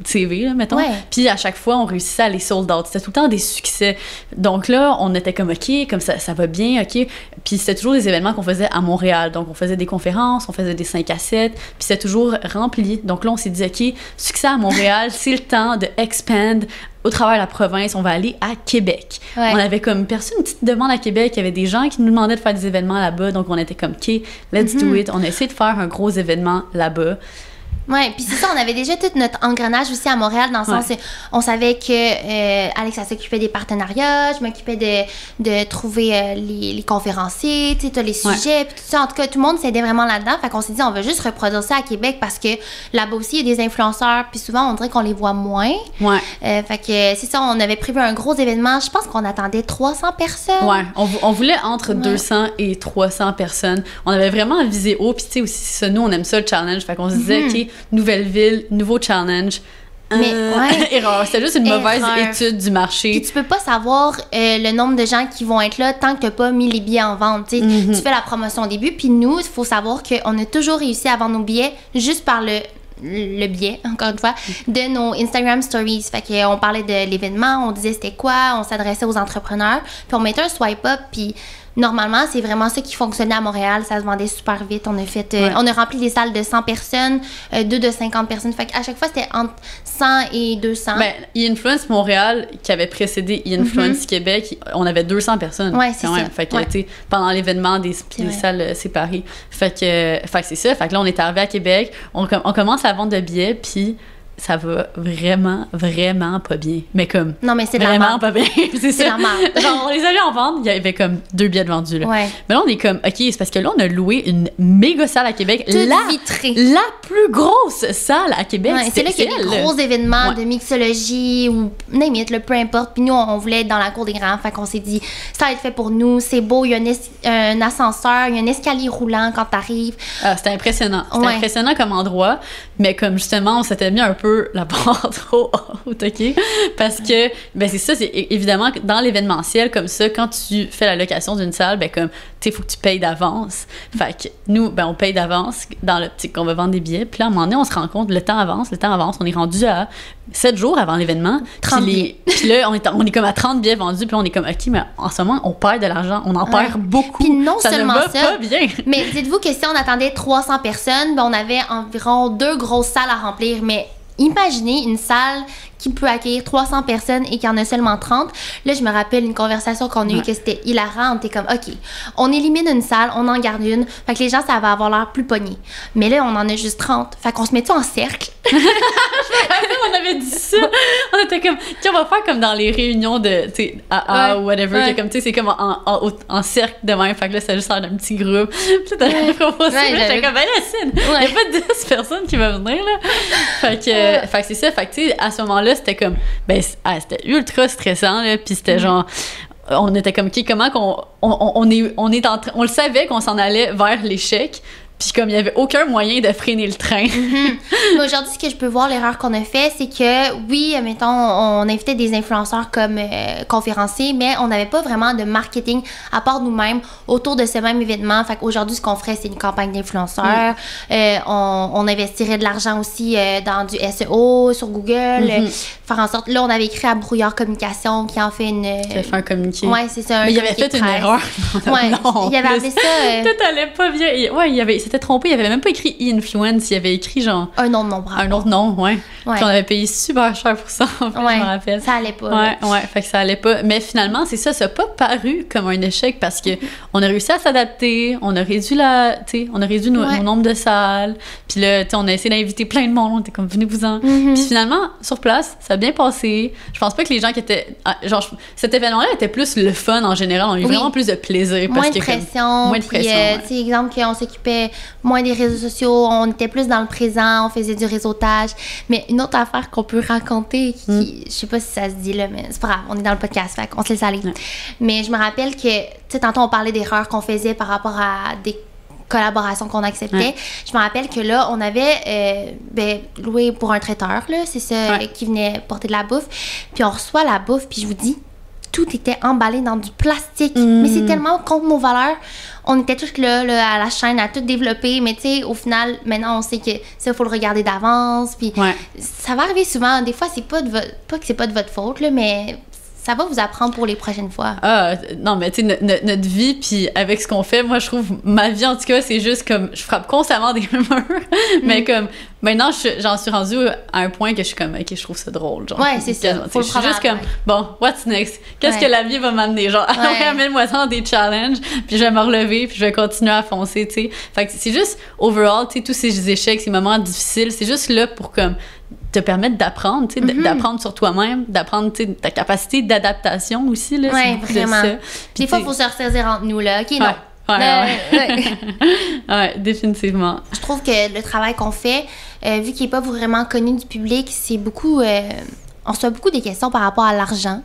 CV, là, mettons. Puis à chaque fois, on réussissait à les sold out. C'était tout le temps des succès. Donc là, on était comme, OK, comme ça va bien, OK. Puis c'était toujours des événements qu'on faisait à Montréal. Donc on faisait des conférences, on faisait des 5 à 7, puis c'était toujours rempli. Donc là, on s'est dit, OK, succès à Montréal, c'est le temps de expand au travers de la province, on va aller à Québec. On avait comme perçu une petite demande à Québec, il y avait des gens qui nous demandaient de faire des événements là-bas, donc on était comme, OK, let's do it. On a essayé de faire un gros événement là-bas. Ouais, puis c'est ça, on avait déjà tout notre engrenage aussi à Montréal, dans le sens où on savait que Alex, elle s'occupait des partenariats, je m'occupais de trouver les conférenciers, tu sais, les sujets, puis tout ça. En tout cas, tout le monde s'aidait vraiment là-dedans. Fait qu'on s'est dit, on va juste reproduire ça à Québec parce que là-bas aussi, il y a des influenceurs, puis souvent, on dirait qu'on les voit moins. Fait que c'est ça, on avait prévu un gros événement. Je pense qu'on attendait 300 personnes. On voulait entre 200 et 300 personnes. On avait vraiment visé haut, puis tu sais, aussi, ça, nous, on aime ça, le challenge. Fait qu'on se disait, OK, nouvelle ville, nouveau challenge. Mais erreur. C'était juste une mauvaise étude du marché. Puis tu peux pas savoir le nombre de gens qui vont être là tant que t'as pas mis les billets en vente. Tu fais la promotion au début, puis nous, il faut savoir qu'on a toujours réussi à vendre nos billets juste par le biais, encore une fois, de nos Instagram Stories. Fait qu'on parlait de l'événement, on disait c'était quoi, on s'adressait aux entrepreneurs, puis on mettait un swipe up, puis normalement, c'est vraiment ça qui fonctionnait à Montréal. Ça se vendait super vite. On a fait, on a rempli des salles de 100 personnes, 2 de 50 personnes. Fait qu'à chaque fois, c'était entre 100 et 200. Ben, E-Influence Montréal, qui avait précédé E-Influence Québec, on avait 200 personnes. C'est ça. Fait que, tu sais, pendant l'événement, des salles séparées. Fait que c'est ça. Fait que là, on est arrivé à Québec. On commence à vendre de billets, puis ça va vraiment, vraiment pas bien. Mais comme, non, mais c'est de vraiment la pas bien. C'est ça. La merde. Genre, on les a vus en vente, il y avait comme 2 billets de vendus, là. Ouais. Mais là, on est comme, OK, c'est parce que là, on a loué une méga salle à Québec. Toute vitrée. La plus grosse salle à Québec. Ouais, c'est là qu'il y a des gros événements de mixologie ou name it, peu importe. Puis nous, on voulait être dans la cour des grands. Fait qu'on s'est dit, ça va être fait pour nous. C'est beau, il y a un ascenseur, il y a un escalier roulant quand t'arrives. Ah, c'était impressionnant. C'était impressionnant comme endroit. Mais comme justement, on s'était mis un peu la barre trop haute, OK? Parce que, ben c'est ça, c'est évidemment dans l'événementiel, comme ça, quand tu fais la location d'une salle, ben comme, tu sais, il faut que tu payes d'avance. Fait que nous, ben on paye d'avance dans l'optique qu'on va vendre des billets. Puis là, à un moment donné, on se rend compte, le temps avance, on est rendu à 7 jours avant l'événement. 30 billets. Puis là, on est comme à 30 billets vendus, puis là, on est comme, OK, mais en ce moment, on perd de l'argent, on en perd beaucoup. Puis non ça seulement ne va ça, pas bien. mais dites-vous que si on attendait 300 personnes, ben on avait environ 2 grosses salles à remplir, mais imaginez une salle qui peut accueillir 300 personnes et qu'il y en a seulement 30. Là, je me rappelle une conversation qu'on a eue que c'était hilarant. On était comme, OK, on élimine une salle, on en garde une. Fait que les gens, ça va avoir l'air plus pogné. Mais là, on en a juste 30. Fait qu'on se met tout en cercle. On avait dit ça. On était comme, on va faire comme dans les réunions de, tu sais, ou whatever. Comme, tu sais, c'est comme en cercle de même. Fait que là, c'est juste un petit groupe. Puis t'avais proposé. J'étais comme, ben là, il n'y a pas 10 personnes qui vont venir, là. Fait que c'est ça. Fait que, tu sais, à ce moment-là, c'était comme, ben, c'était ultra stressant, là. Puis c'était genre, on était comme, OK, comment qu'on, on le savait qu'on s'en allait vers l'échec. Puis comme il n'y avait aucun moyen de freiner le train. Mais aujourd'hui, ce que je peux voir, l'erreur qu'on a fait, c'est que, oui, mettons, on invitait des influenceurs comme conférenciers, mais on n'avait pas vraiment de marketing à part nous-mêmes autour de ce même événement. Fait qu'aujourd'hui, ce qu'on ferait, c'est une campagne d'influenceurs. On investirait de l'argent aussi dans du SEO, sur Google. Faire en sorte... Là, on avait écrit à Brouillard Communication qui en fait une... Qui a fait un communiqué. Ouais, c'est ça. Mais il avait fait une erreur. Ouais, il avait appelé ça... Tout allait pas bien. Ouais, il s'était trompé, il avait même pas écrit e-influence, il avait écrit genre... Un nom de nom, bravo. Un autre nom, ouais. Puis on avait payé super cher pour ça, en fait, je me rappelle. Ça allait pas. Ouais, fait que ça allait pas. Mais finalement, c'est ça n'a pas paru comme un échec parce que on a réussi à s'adapter, on a réduit nos nombres de salles, puis là, tu sais, on a essayé d'inviter plein de monde, on était comme, venez-vous-en. Puis finalement, sur place, ça a bien passé. Je pense pas que les gens qui étaient... Genre, cet événement-là était plus le fun en général, on a eu vraiment plus de plaisir. Moins de pression. Moins de pression. Tu sais, exemple, qu'on s'occupait moins des réseaux sociaux, on était plus dans le présent, on faisait du réseautage. Mais une autre affaire qu'on peut raconter, je sais pas si ça se dit là, mais c'est pas grave, on est dans le podcast, fait qu'on se laisse aller. Mais je me rappelle que, tu sais, tantôt on parlait d'erreurs qu'on faisait par rapport à des collaborations qu'on acceptait. Je me rappelle que là, on avait loué pour un traiteur, là, c'est ça, qui venait porter de la bouffe. Puis on reçoit la bouffe, puis je vous dis, tout était emballé dans du plastique. Mais c'est tellement contre nos valeurs. On était tous là, à la chaîne, à tout développer. Mais tu sais, au final, maintenant, on sait que ça, il faut le regarder d'avance. Puis ça va arriver souvent. Des fois, c'est pas que c'est pas de votre faute, là, mais ça va vous apprendre pour les prochaines fois. Ah, non, mais tu sais, notre vie, puis avec ce qu'on fait, moi, je trouve, ma vie, en tout cas, c'est juste comme, je frappe constamment des murs. Mais comme, maintenant, j'en suis rendue à un point que je suis comme, OK, je trouve ça drôle. Genre, ouais, c'est ça. Je suis juste comme, bon, what's next? Qu'est-ce que la vie va m'amener? Genre, amène-moi ça dans des challenges, puis je vais me relever, puis je vais continuer à foncer, tu sais. Fait que c'est juste, overall, tu sais, tous ces échecs, ces moments difficiles, c'est juste là pour comme te permettre d'apprendre, tu sais, d'apprendre sur toi-même, d'apprendre, tu sais, ta capacité d'adaptation aussi, là. Ouais, vraiment. Puis, des fois, il faut se ressaisir entre nous, là. OK, non. Ouais, définitivement. Je trouve que le travail qu'on fait, vu qu'il n'est pas vraiment connu du public, c'est beaucoup... on reçoit beaucoup des questions par rapport à l'argent.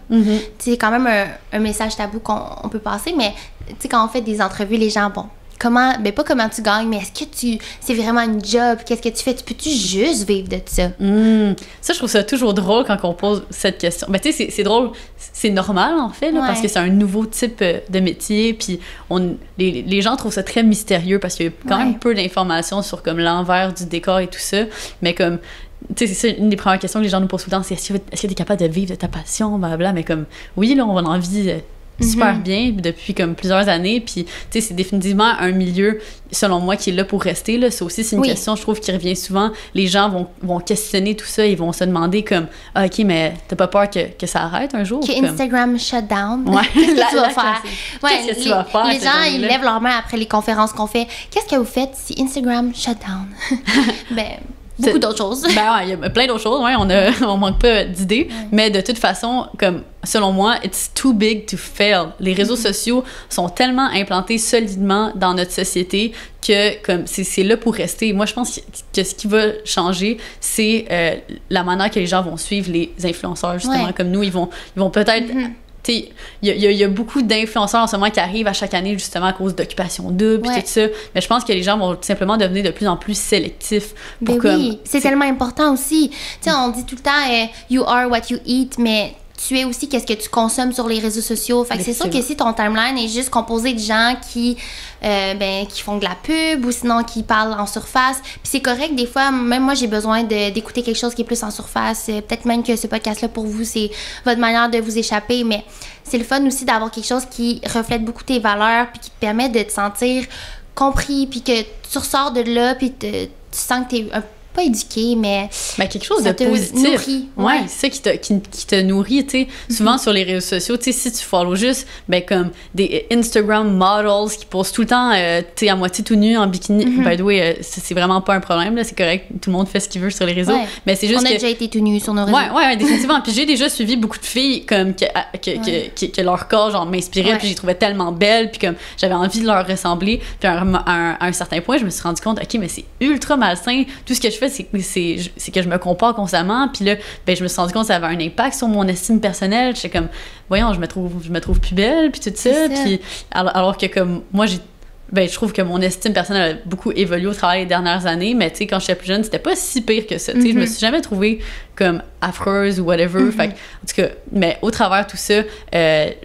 C'est quand même un message tabou qu'on peut passer, mais tu sais, quand on fait des entrevues, les gens, bon... Comment, ben pas comment tu gagnes, mais est-ce que c'est vraiment une job? Qu'est-ce que tu fais? Peux-tu juste vivre de ça? Ça, je trouve ça toujours drôle quand on pose cette question. Ben, tu sais, c'est drôle, c'est normal, en fait, là, parce que c'est un nouveau type de métier, puis les gens trouvent ça très mystérieux parce qu'il y a quand même peu d'informations sur comme l'envers du décor et tout ça, mais comme... Tu sais, c'est ça, une des premières questions que les gens nous posent tout le temps, c'est est-ce que tu es capable de vivre de ta passion, blablabla, mais comme, oui, là, on va en vie... super bien depuis comme plusieurs années, puis tu sais, c'est définitivement un milieu selon moi qui est là pour rester là. Ça aussi, c'est une question, je trouve, qui revient souvent. Les gens vont questionner tout ça, ils vont se demander comme OK, mais t'as pas peur que ça arrête un jour? Que comme... Instagram shut down. Qu'est-ce que tu vas faire? Qu'est-ce que tu vas faire? Les gens, ils lèvent leurs mains après les conférences qu'on fait. Qu'est-ce que vous faites si Instagram shut down? Ben beaucoup d'autres choses. Ben ouais, il y a plein d'autres choses, ouais, on manque pas d'idées, mais de toute façon, comme, selon moi, it's too big to fail. Les réseaux sociaux sont tellement implantés solidement dans notre société que, comme, c'est là pour rester. Moi, je pense que ce qui va changer, c'est la manière que les gens vont suivre les influenceurs, justement, comme nous, ils vont peut-être... Il y a beaucoup d'influenceurs en ce moment qui arrivent à chaque année justement à cause d'occupation double et tout ça, mais je pense que les gens vont tout simplement devenir de plus en plus sélectifs pour oui, c'est tellement important aussi. Tu sais, on dit tout le temps you are what you eat, mais tu es aussi qu'est-ce que tu consommes sur les réseaux sociaux. Fait que c'est sûr que si ton timeline est juste composé de gens qui font de la pub ou sinon qui parlent en surface, puis c'est correct des fois, même moi j'ai besoin d'écouter quelque chose qui est plus en surface, peut-être même que ce podcast-là pour vous c'est votre manière de vous échapper, mais c'est le fun aussi d'avoir quelque chose qui reflète beaucoup tes valeurs puis qui te permet de te sentir compris puis que tu ressors de là puis tu sens que t'es pas éduqué, mais quelque chose de positif. Nourrit. Ouais, c'est ça qui te nourrit, tu sais. Souvent sur les réseaux sociaux, tu sais, si tu follow juste, comme des Instagram models qui posent tout le temps, tu sais, à moitié tout nu en bikini. By the way, c'est vraiment pas un problème, là, c'est correct, tout le monde fait ce qu'il veut sur les réseaux. Mais c'est juste on a déjà été tout nu sur nos réseaux. Ouais, définitivement. Puis j'ai déjà suivi beaucoup de filles comme que leur corps, genre, m'inspirait, puis je les trouvais tellement belles, puis comme j'avais envie de leur ressembler. Puis à un certain point, je me suis rendu compte, OK, mais c'est ultra malsain. Tout ce que je fais, c'est que je me compare constamment, puis là je me suis rendu compte que ça avait un impact sur mon estime personnelle. J'étais comme voyons, je me trouve plus belle puis tout ça. Puis alors que comme moi je trouve que mon estime personnelle a beaucoup évolué au travers des dernières années, mais tu sais quand j'étais plus jeune c'était pas si pire que ça. Tu sais je me suis jamais trouvée comme affreuse ou whatever. Fait que, en tout cas, mais au travers tout ça,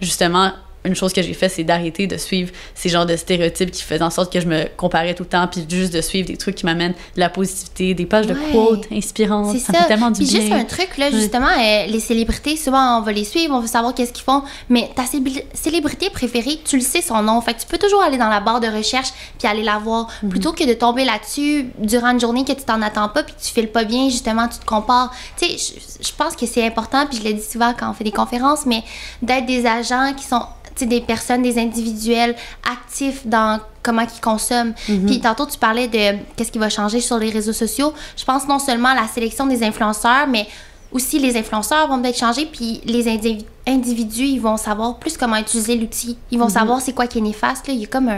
justement une chose que j'ai fait, c'est d'arrêter de suivre ces genres de stéréotypes qui faisaient en sorte que je me comparais tout le temps, puis juste de suivre des trucs qui m'amènent de la positivité, des pages de quotes inspirantes. C'est ça fait tellement du bien. Puis juste un truc, là, justement, les célébrités, souvent, on va les suivre, on veut savoir qu'est-ce qu'ils font, mais ta célébrité préférée, tu le sais son nom. Fait que tu peux toujours aller dans la barre de recherche puis aller la voir, plutôt que de tomber là-dessus durant une journée que tu t'en attends pas puis que tu files pas bien, justement, tu te compares. Tu sais, je pense que c'est important, puis je le dis souvent quand on fait des conférences, mais d'être des agents qui sont des personnes, des individuels actifs dans comment ils consomment. Puis tantôt, tu parlais de qu'est-ce qui va changer sur les réseaux sociaux. Je pense non seulement à la sélection des influenceurs, mais aussi les influenceurs vont peut-être changer, puis les individus, ils vont savoir plus comment utiliser l'outil. Ils vont savoir c'est quoi qui est néfaste. Là. Il y a comme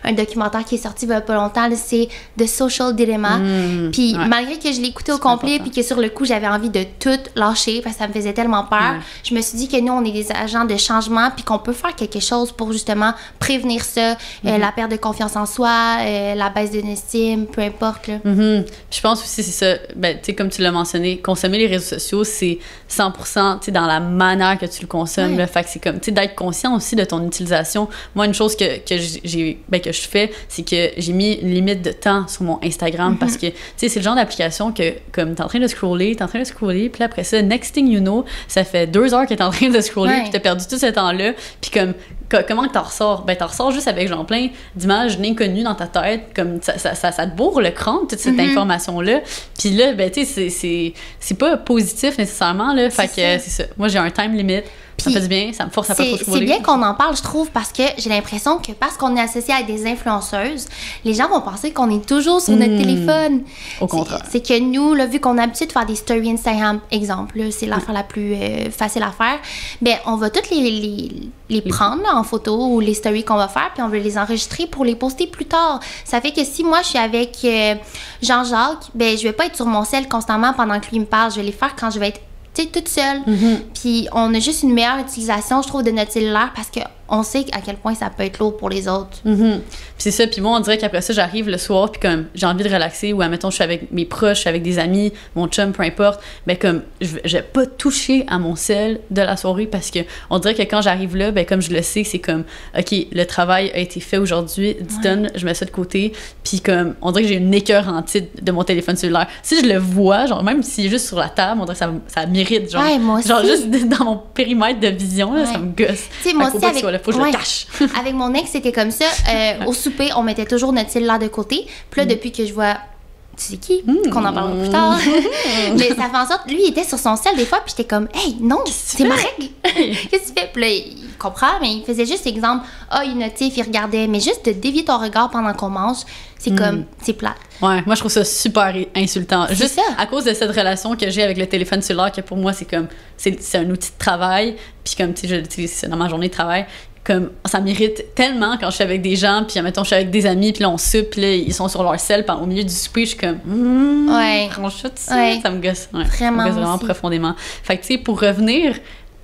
un documentaire qui est sorti il y a pas longtemps, là, c'est The Social Dilemma. Puis malgré que je l'ai écouté au complet, puis que sur le coup, j'avais envie de tout lâcher, parce que ça me faisait tellement peur, je me suis dit que nous, on est des agents de changement, puis qu'on peut faire quelque chose pour justement prévenir ça, la perte de confiance en soi, la baisse d'estime, peu importe. Là. Puis je pense aussi, c'est ça, tu sais, comme tu l'as mentionné, consommer les réseaux sociaux, c'est 100% dans la manière que tu le consommes. Là, fait que c'est comme d'être conscient aussi de ton utilisation. Moi, une chose que je fais, c'est que j'ai mis une limite de temps sur mon Instagram parce que c'est le genre d'application que comme t'es en train de scroller, puis après ça, next thing you know, ça fait 2 heures que t'es en train de scroller, puis t'as perdu tout ce temps-là, puis comme comment t'en ressors? T'en ressors juste avec genre plein d'images inconnues dans ta tête, comme ça te bourre le crâne, toute cette information-là. Puis là, tu sais, c'est pas positif nécessairement, là. Fait que c'est ça. Moi, j'ai un time limit. Ça fait du bien, ça me force à pas trop scroller. C'est bien qu'on en parle, je trouve, parce que j'ai l'impression que parce qu'on est associé à des influenceuses, les gens vont penser qu'on est toujours sur notre téléphone. Au contraire. C'est que nous, là, vu qu'on a l'habitude de faire des stories Instagram, exemple, c'est l'affaire la plus facile à faire, on va toutes les prendre là, en photo ou les stories qu'on va faire, puis on va les enregistrer pour les poster plus tard. Ça fait que si moi, je suis avec Jean-Jacques, je vais pas être sur mon cell constamment pendant que lui me parle. Je vais les faire quand je vais être toute seule. Puis on a juste une meilleure utilisation, je trouve, de notre cellulaire parce qu'on sait à quel point ça peut être lourd pour les autres. Puis c'est ça, puis moi on dirait qu'après ça j'arrive le soir puis comme j'ai envie de relaxer ou admettons je suis avec mes proches, je suis avec des amis, mon chum, peu importe, comme je vais pas toucher à mon cell de la soirée parce que on dirait que quand j'arrive là, comme je le sais, c'est comme OK, le travail a été fait aujourd'hui, done, je mets ça de côté, puis comme on dirait que j'ai une écœurantite de mon téléphone cellulaire. Si je le vois, genre même s'il est juste sur la table, on dirait que ça m'irrite, genre, moi aussi. Genre juste dans mon périmètre de vision, là, ça me gosse. Tu sais, moi aussi faut que je le cache. Avec mon ex, c'était comme ça. Au souper, on mettait toujours notre cellulaire de côté. Puis là, depuis que je vois, tu sais qui, qu'on en parlera plus tard, mais ça fait en sorte, lui, il était sur son cell des fois, puis j'étais comme, hey, non, c'est ma règle. Qu'est-ce que tu fais? Puis là, il comprends, mais il faisait juste exemple, il notif, il regardait, mais juste de dévier ton regard pendant qu'on mange, c'est comme, c'est plate. Ouais, moi je trouve ça super insultant. C'est juste ça. à cause de cette relation que j'ai avec le téléphone cellulaire, que pour moi c'est comme, c'est un outil de travail, puis comme, tu sais, c'est dans ma journée de travail, comme, ça m'irrite tellement quand je suis avec des gens, puis mettons, je suis avec des amis, puis là on soupe, puis là ils sont sur leur sel, puis au milieu du souper, je suis comme, on chute ça, ça me gosse. Ouais, vraiment, ça me gosse vraiment profondément. Fait que, tu sais, pour revenir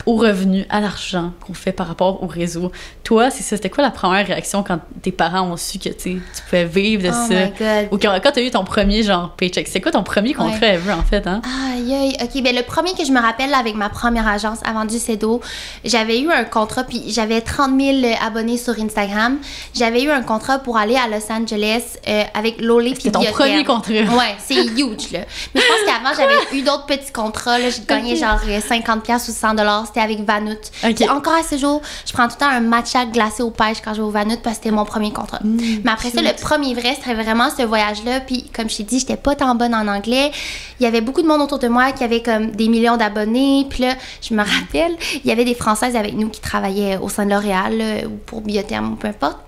au revenu, à l'argent qu'on fait par rapport au réseau. Toi, c'est ça, c'était quoi la première réaction quand tes parents ont su que tu pouvais vivre de ça? My God. Ou quand tu as eu ton premier genre paycheck? C'est quoi ton premier contrat ever en fait? Hein? Aïe, aïe. OK, ben le premier que je me rappelle là, avec ma première agence avant du CEDO, j'avais eu un contrat, puis j'avais 30 000 abonnés sur Instagram. J'avais eu un contrat pour aller à Los Angeles avec Lolé puis C'était ton premier contrat? Ouais, c'est huge, là. Mais je pense qu'avant, j'avais eu d'autres petits contrats, là. J'ai gagné genre 50$ ou 100$. C'était avec Vanout. Okay. Encore à ce jour, je prends tout le temps un matcha glacé aux pêches quand je vais au Vanout parce que c'était mon premier contrat. Mais après ça, le premier vrai, c'était vraiment ce voyage-là. Puis, comme je t'ai dit, j'étais pas tant bonne en anglais. Il y avait beaucoup de monde autour de moi qui avait comme des millions d'abonnés. Puis là, je me rappelle, il y avait des Françaises avec nous qui travaillaient au sein de L'Oréal ou pour Biotherm ou peu importe.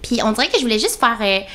Puis on dirait que je voulais juste parler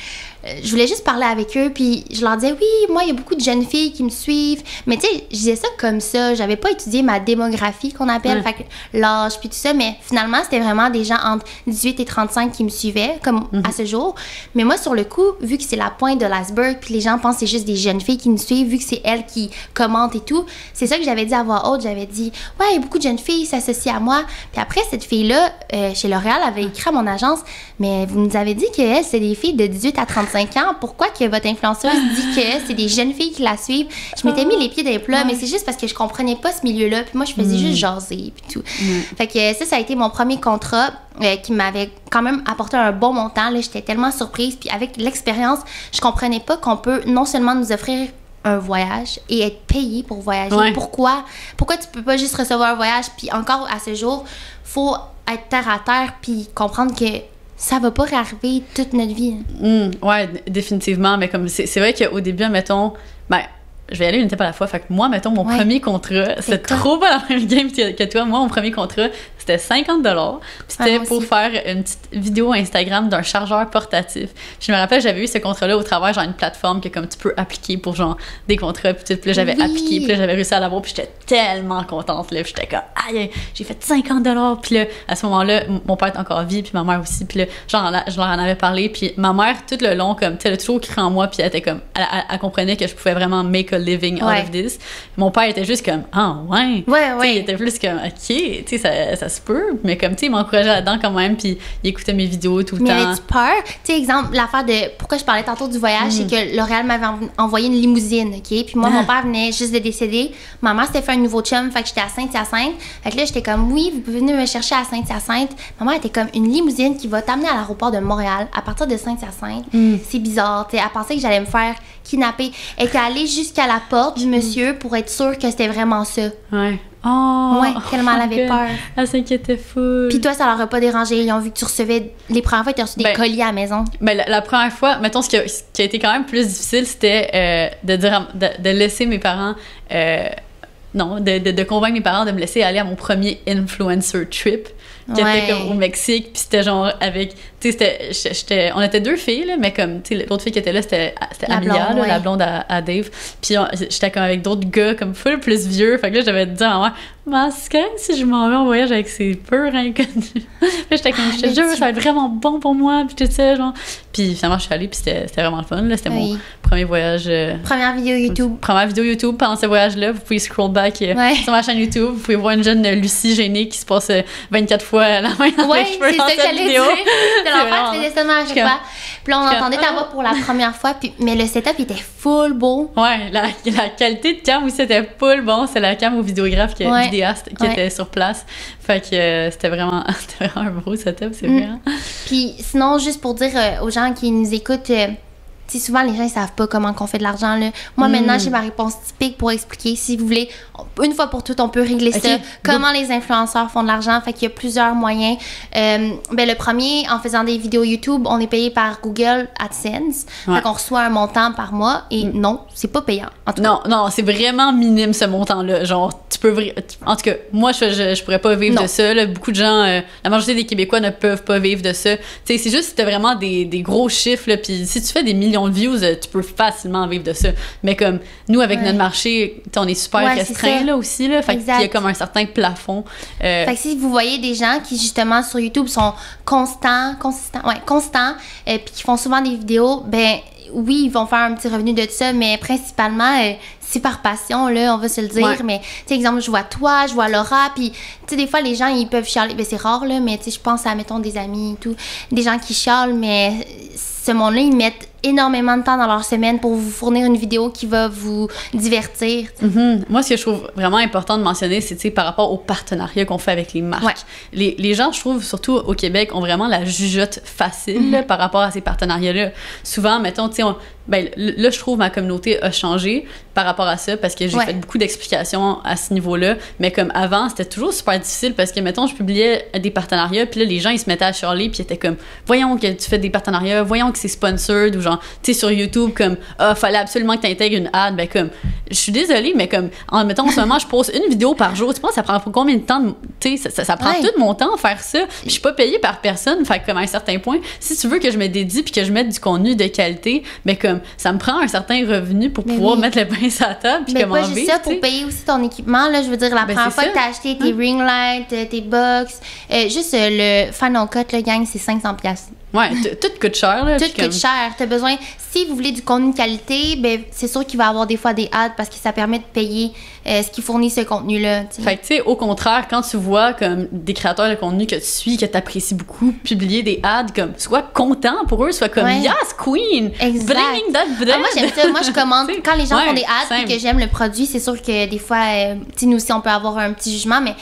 avec eux, puis je leur disais, oui, moi, il y a beaucoup de jeunes filles qui me suivent. Mais tu sais, je disais ça comme ça. J'avais pas étudié ma démographie, qu'on appelle, fait que l'âge, puis tout ça. Mais finalement, c'était vraiment des gens entre 18 et 35 qui me suivaient, comme à ce jour. Mais moi, sur le coup, vu que c'est la pointe de l'iceberg, puis les gens pensent que c'est juste des jeunes filles qui me suivent, vu que c'est elles qui commentent et tout, c'est ça que j'avais dit à voix haute. J'avais dit, ouais, il y a beaucoup de jeunes filles qui s'associent à moi. Puis après, cette fille-là, chez L'Oréal, avait écrit à mon agence, mais vous nous avez dit qu'elle, c'est des filles de 18 à 35 ans. Pourquoi que votre influenceuse dit que c'est des jeunes filles qui la suivent? Je m'étais mis les pieds dans les plats, mais c'est juste parce que je comprenais pas ce milieu-là. Puis moi, je faisais juste jaser puis tout. Fait que ça a été mon premier contrat qui m'avait quand même apporté un bon montant. Là, j'étais tellement surprise. Puis avec l'expérience, je comprenais pas qu'on peut non seulement nous offrir un voyage et être payé pour voyager. Ouais. Pourquoi tu peux pas juste recevoir un voyage? Puis encore à ce jour, faut être terre à terre puis comprendre que ça va pas réarriver toute notre vie. Ouais, définitivement. Mais comme c'est vrai qu'au début, mettons, je vais y aller une étape à la fois. Fait que moi, mettons, mon premier contrat, c'était trop pas la même game que toi. Moi, mon premier contrat, c'était 50$. Puis c'était pour faire une petite vidéo Instagram d'un chargeur portatif. Puis je me rappelle, j'avais eu ce contrat-là au travers, genre une plateforme que comme tu peux appliquer pour genre des contrats. Puis là, j'avais appliqué. Puis là, j'avais réussi à l'avoir. Puis j'étais tellement contente. Là. Puis j'étais comme, aïe, j'ai fait 50$. Puis là, à ce moment-là, mon père est encore en vie. Puis ma mère aussi. Puis là, genre, je leur en avais parlé. Puis ma mère, tout le long, comme, tu sais, elle a toujours crié en moi. Puis elle était comme, elle comprenait que je pouvais vraiment make a living out of this. Mon père était juste comme, ouais. Il était plus comme, ok, tu sais, ça se peut, mais comme, tu sais, il m'encourageait là-dedans quand même, puis il écoutait mes vidéos tout le temps. Mais avais-tu peur? Tu sais, exemple, l'affaire de pourquoi je parlais tantôt du voyage, c'est que L'Oréal m'avait envoyé une limousine, ok? Puis moi, mon père venait juste de décéder. Ma mère s'était fait un nouveau chum, fait que j'étais à Saint-Hyacinthe. Fait que là, j'étais comme, oui, vous pouvez venir me chercher à Saint-Hyacinthe. Ma mère était comme une limousine qui va t'amener à l'aéroport de Montréal à partir de Saint-Hyacinthe. C'est bizarre, tu sais. Elle pensait que j'allais me faire kidnapper. Elle était allée jusqu'à la porte du monsieur pour être sûre que c'était vraiment ça. Ouais. Oh! Ouais, tellement elle avait peur. Elle s'inquiétait fou. Puis toi, ça leur a pas dérangé. Ils ont vu que tu recevais... Les premières fois, tu as reçu des colliers à la maison. Ben, la première fois, mettons, ce qui a été quand même plus difficile, c'était de laisser mes parents... de convaincre mes parents de me laisser aller à mon premier influencer trip, qui était comme au Mexique, puis c'était genre avec... Tu sais, on était deux filles, là, mais comme, tu sais, l'autre fille qui était là, c'était Amelia, blonde, la blonde à Dave. Puis j'étais comme avec d'autres gars, comme full plus vieux. Fait que là, j'avais dit à ma mère, c'est correct si je m'en vais en voyage avec ces peurs inconnus. Là, j'étais comme, je te jure, ça va être vraiment bon pour moi, puis tout ça, genre. Puis finalement, je suis allée, puis c'était vraiment le fun, là. C'était mon premier voyage. Première vidéo YouTube. Première vidéo YouTube. Pendant ce voyage-là, vous pouvez scroll back sur ma chaîne YouTube. Vous pouvez voir une jeune Lucie gênée qui se passe 24 fois la main dans les cheveux dans cette vidéo. C'est l'enfer, tu faisais seulement à chaque fois. Puis là, on entendait ta voix pour la première fois, mais le setup était full beau. Ouais, la qualité de cam aussi, c'était full bon. C'est la cam au vidéographe, vidéaste, qui était sur place. Fait que c'était vraiment un beau setup, c'est vrai. Puis sinon, juste pour dire aux gens qui nous écoutent, tu sais, souvent, les gens, ils savent pas comment qu'on fait de l'argent, là. Moi, maintenant, j'ai ma réponse typique pour expliquer. Si vous voulez, une fois pour toutes, on peut régler ça. Comment les influenceurs font de l'argent. Fait qu'il y a plusieurs moyens. Le premier, en faisant des vidéos YouTube, on est payé par Google AdSense. Fait qu'on reçoit un montant par mois. Et non, c'est pas payant. En tout cas. Non, c'est vraiment minime, ce montant-là. Genre, en tout cas, moi, je pourrais pas vivre de ça, là. Beaucoup de gens, la majorité des Québécois ne peuvent pas vivre de ça. Tu sais, c'est juste si t'as vraiment des gros chiffres, là, puis si tu fais des millions de views, tu peux facilement vivre de ça. Mais comme nous, avec notre marché, on est super restreint là aussi, là. Fait qu'il y a comme un certain plafond. Fait que si vous voyez des gens qui, justement, sur YouTube sont constants, puis qui font souvent des vidéos, ben oui, ils vont faire un petit revenu de ça, mais principalement, c'est par passion, là, on va se le dire. Mais, tu sais, exemple, je vois toi, je vois Laura, puis, tu sais, des fois, les gens, ils peuvent chialer. Ben, c'est rare, là, mais, tu sais, je pense à, mettons, des amis et tout, des gens qui chialent, mais ce monde-là, ils mettent énormément de temps dans leur semaine pour vous fournir une vidéo qui va vous divertir. Moi, ce que je trouve vraiment important de mentionner, c'est, tu sais, par rapport aux partenariats qu'on fait avec les marques. Les gens, je trouve, surtout au Québec, ont vraiment la jugeote facile là, par rapport à ces partenariats-là. Souvent, mettons, tu sais, là, je trouve ma communauté a changé par rapport à ça parce que j'ai fait beaucoup d'explications à ce niveau-là. Mais comme avant, c'était toujours super difficile parce que, mettons, je publiais des partenariats, puis là, les gens, ils se mettaient à chialer, puis ils étaient comme, voyons que tu fais des partenariats, voyons que c'est sponsored, ou genre, tu sais, sur YouTube, comme, fallait absolument que tu intègres une ad. Ben, comme, je suis désolée, mais comme, mettons, en ce moment, je poste une vidéo par jour. Tu penses, ça prend combien de temps? Tu sais, ça prend tout mon temps à faire ça. Je suis pas payée par personne. Fait que, comme, à un certain point, si tu veux que je me dédie puis que je mette du contenu de qualité, ben, comme, ça me prend un certain revenu pour pouvoir mettre le pain sur la table puis comment vivre. Mais pas juste ça, pour payer aussi ton équipement, là, je veux dire, la première fois que t'as acheté tes ring lights, tes box, juste le Final Cut, le gang, c'est 500$. Ouais, tout coûte cher, là. Tout coûte cher. T'as besoin, si vous voulez du contenu de qualité, ben, c'est sûr qu'il va y avoir des fois des ads parce que ça permet de payer ce qui fournit ce contenu-là. T'sais. Fait que, tu sais, au contraire, quand tu vois comme des créateurs de contenu que tu suis, que tu apprécies beaucoup, publier des ads, comme, sois content pour eux, sois comme, yes, queen! Exact. Bring that bread! Moi, j'aime ça. Moi, je commande. Quand les gens font des ads et que j'aime le produit, c'est sûr que des fois, tu sais, nous aussi, on peut avoir un petit jugement, mais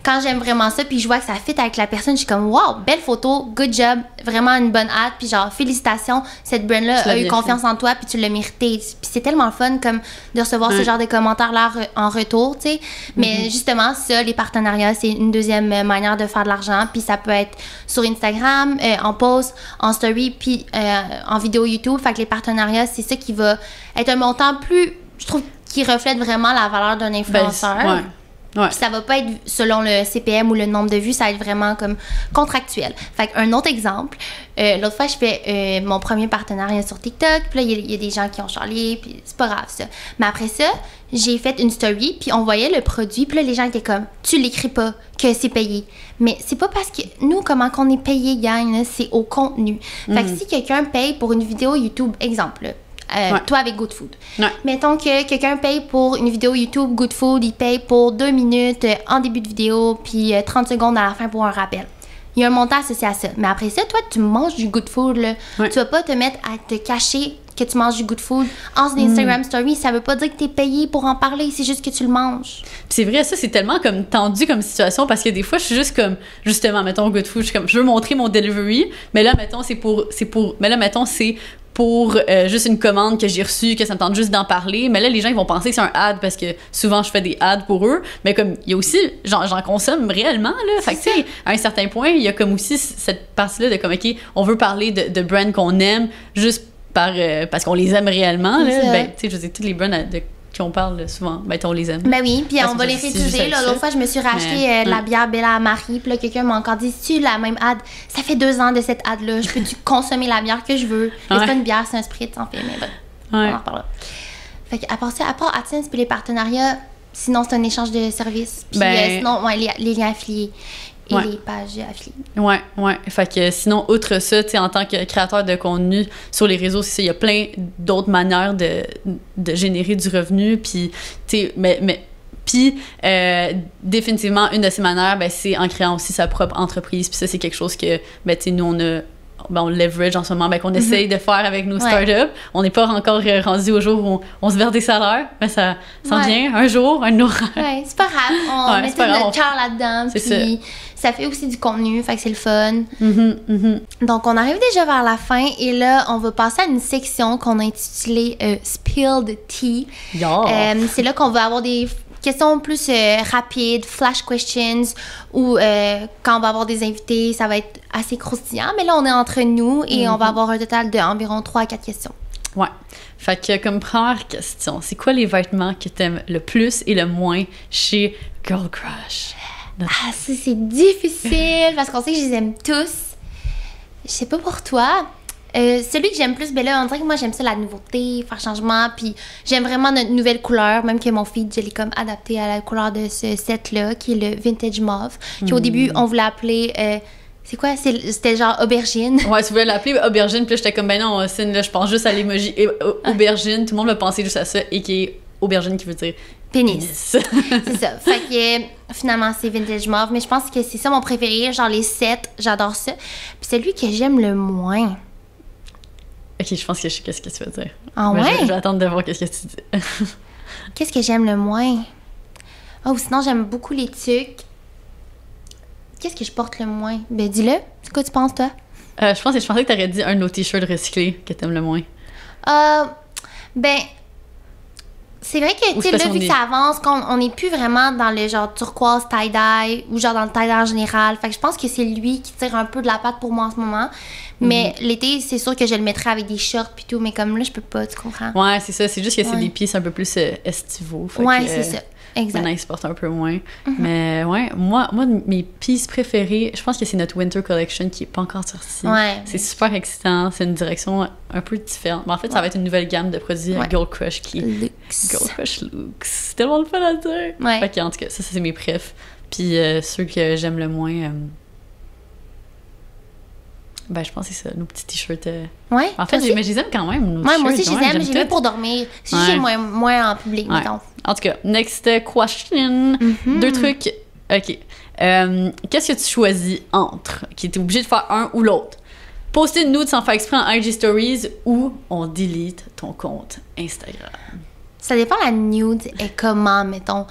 quand j'aime vraiment ça, puis je vois que ça fit avec la personne, je suis comme, wow, belle photo, good job, vraiment une bonne ad, puis genre, félicitations, cette brand-là a eu confiance en toi, puis tu l'as mérité. Puis c'est tellement fun, comme, de recevoir ce genre de commentaires-là en retour, tu sais. Mais justement, ça, les partenariats, c'est une deuxième manière de faire de l'argent, puis ça peut être sur Instagram, en post, en story, puis en vidéo YouTube. Fait que les partenariats, c'est ça qui va être un montant plus, je trouve, qui reflète vraiment la valeur d'un influenceur. Puis ça va pas être selon le CPM ou le nombre de vues, ça va être vraiment comme contractuel. Fait qu'un autre exemple, l'autre fois, je fais mon premier partenariat sur TikTok, puis là, il y a des gens qui ont charlé, puis c'est pas grave, ça. Mais après ça, j'ai fait une story, puis on voyait le produit, puis là, les gens étaient comme, tu l'écris pas, que c'est payé. Mais c'est pas parce que nous, comment qu'on est payé, gang, là, c'est au contenu. Fait que si quelqu'un paye pour une vidéo YouTube, exemple, là, toi avec Good Food. Mettons que quelqu'un paye pour une vidéo YouTube Good Food, il paye pour 2 minutes en début de vidéo, puis 30 secondes à la fin pour un rappel. Il y a un montant associé à ça. Mais après ça, toi, tu manges du Good Food, là. Tu vas pas te mettre à te cacher que tu manges du Good Food en Instagram Story. Ça veut pas dire que t'es payé pour en parler, c'est juste que tu le manges. Puis c'est vrai, ça, c'est tellement comme tendu comme situation parce que des fois, je suis juste comme, justement, mettons, Good Food, je suis comme, je veux montrer mon delivery, mais là, mettons, c'est pour juste une commande que j'ai reçue, que ça me tente juste d'en parler. Mais là, les gens, ils vont penser que c'est un ad parce que souvent, je fais des ads pour eux. Mais comme, il y a aussi, j'en consomme réellement, là. Fait que, tu sais, à un certain point, il y a comme aussi cette partie-là de comme, OK, on veut parler de brands qu'on aime juste parce qu'on les aime réellement, là. Ben, tu sais, je veux dire, toutes les brands qui on parle souvent, ben on les aime. Ben oui, puis on va les réutiliser. L'autre fois, je me suis racheté de la bière Bella Marie, puis là, quelqu'un m'a encore dit, tu la même ad, ça fait 2 ans de cette ad-là, je peux-tu consommer la bière que je veux? Mais c'est pas une bière, c'est un spritz, en fait, mais bon, on en reparlera. Fait qu'à part AdSense puis les partenariats, sinon c'est un échange de services. Puis sinon, les liens affiliés. Et les pages affiliées. Ouais. Fait que sinon, outre ça, tu sais, en tant que créateur de contenu sur les réseaux, il y a plein d'autres manières de générer du revenu. Puis, tu sais, définitivement, une de ces manières, ben, c'est en créant aussi sa propre entreprise. Puis ça, c'est quelque chose que, ben, tu sais, nous, on leverage en ce moment, ben, qu'on essaye de faire avec nos startups. On n'est pas encore rendu au jour où on se verse des salaires, mais ça s'en vient un jour, un autre. Ouais, c'est pas grave. On met notre cœur là-dedans. Puis Ça fait aussi du contenu, fait que c'est le fun. Mm-hmm. Donc, on arrive déjà vers la fin et là, on va passer à une section qu'on a intitulée Spilled Tea. C'est là qu'on va avoir des questions plus rapides, flash questions, ou quand on va avoir des invités, ça va être assez croustillant. Mais là, on est entre nous et on va avoir un total d'environ 3 à 4 questions. Ouais. Fait que comme première question, c'est quoi les vêtements que t'aimes le plus et le moins chez Girl Crush? Ah, ça, c'est difficile parce qu'on sait que je les aime tous. Je sais pas pour toi. Celui que j'aime plus, ben là, on dirait que moi, j'aime ça, la nouveauté, faire changement. Puis j'aime vraiment notre nouvelle couleur, même que mon feed, je l'ai comme adapté à la couleur de ce set-là, qui est le Vintage Mauve. Qui au début, on voulait appeler... c'est quoi? C'était genre aubergine. Ouais, tu voulais l'appeler aubergine, puis là, j'étais comme, ben non, Cine, là, je pense juste à l'emoji aubergine. Tout le monde va penser juste à ça, et qui est aubergine qui veut dire pénis. C'est ça. Fait que finalement, c'est Vintage Mauve, mais je pense que c'est ça mon préféré. Genre les sets, j'adore ça. Puis celui que j'aime le moins. Ok, je pense que je sais qu'est-ce que tu veux dire. Ah ouais? Je vais attendre de voir qu'est-ce que tu dis. Qu'est-ce que j'aime le moins? Oh, sinon, j'aime beaucoup les tucs. Qu'est-ce que je porte le moins? Ben, dis-le. C'est quoi tu penses, toi? Je pensais que t'aurais dit un de nos t-shirts recyclés que t'aimes le moins. Ben, c'est vrai que, tu sais, là, vu que ça avance, qu'on n'est plus vraiment dans le genre turquoise tie-dye ou genre dans le tie-dye en général. Fait que je pense que c'est lui qui tire un peu de la patte pour moi en ce moment. Mais l'été, c'est sûr que je le mettrais avec des shorts pis tout, mais comme là, je peux pas, tu comprends? Ouais, c'est ça. C'est juste que c'est des pièces un peu plus estivaux. Ouais, c'est ça. Exact. Maintenant, ils se portent un peu moins. Mais ouais, moi, mes pieces préférées, je pense que c'est notre Winter Collection qui est pas encore sortie. Ouais. C'est super excitant. C'est une direction un peu différente. Mais en fait, ça va être une nouvelle gamme de produits Girl Crush qui est Girl Crush Looks. C'est tellement le fun à dire. Ouais. Fait qu'en tout cas, ça, c'est mes préfs. Puis ceux que j'aime le moins... ben, je pense que c'est ça, nos petits t-shirts. Ouais. En fait, mais je les aime quand même, nos t-shirts. Moi aussi, je les aime, mais je les mets pour dormir. C'est juste moins en public, mettons. En tout cas, next question. 2 trucs. OK. Qu'est-ce que tu choisis entre, qui est obligé de faire un ou l'autre? Poster une nude sans faire exprès en IG Stories ou on delete ton compte Instagram? Ça dépend la nude et comment, mettons.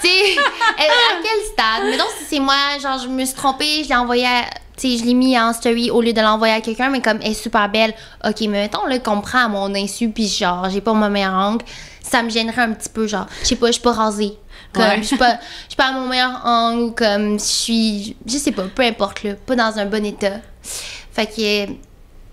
Tu sais, à quel stade? Mettons, si c'est moi, genre, je me suis trompée, je l'ai envoyé à... Tu sais, je l'ai mis en story au lieu de l'envoyer à quelqu'un, mais comme elle est super belle, ok, mais mettons, là, qu'on me prend à mon insu, puis genre, j'ai pas mon meilleur angle, ça me gênerait un petit peu, genre, je sais pas, je suis pas rasée. Comme, je suis pas à mon meilleur angle, comme, je sais pas, peu importe, là, pas dans un bon état. Fait que,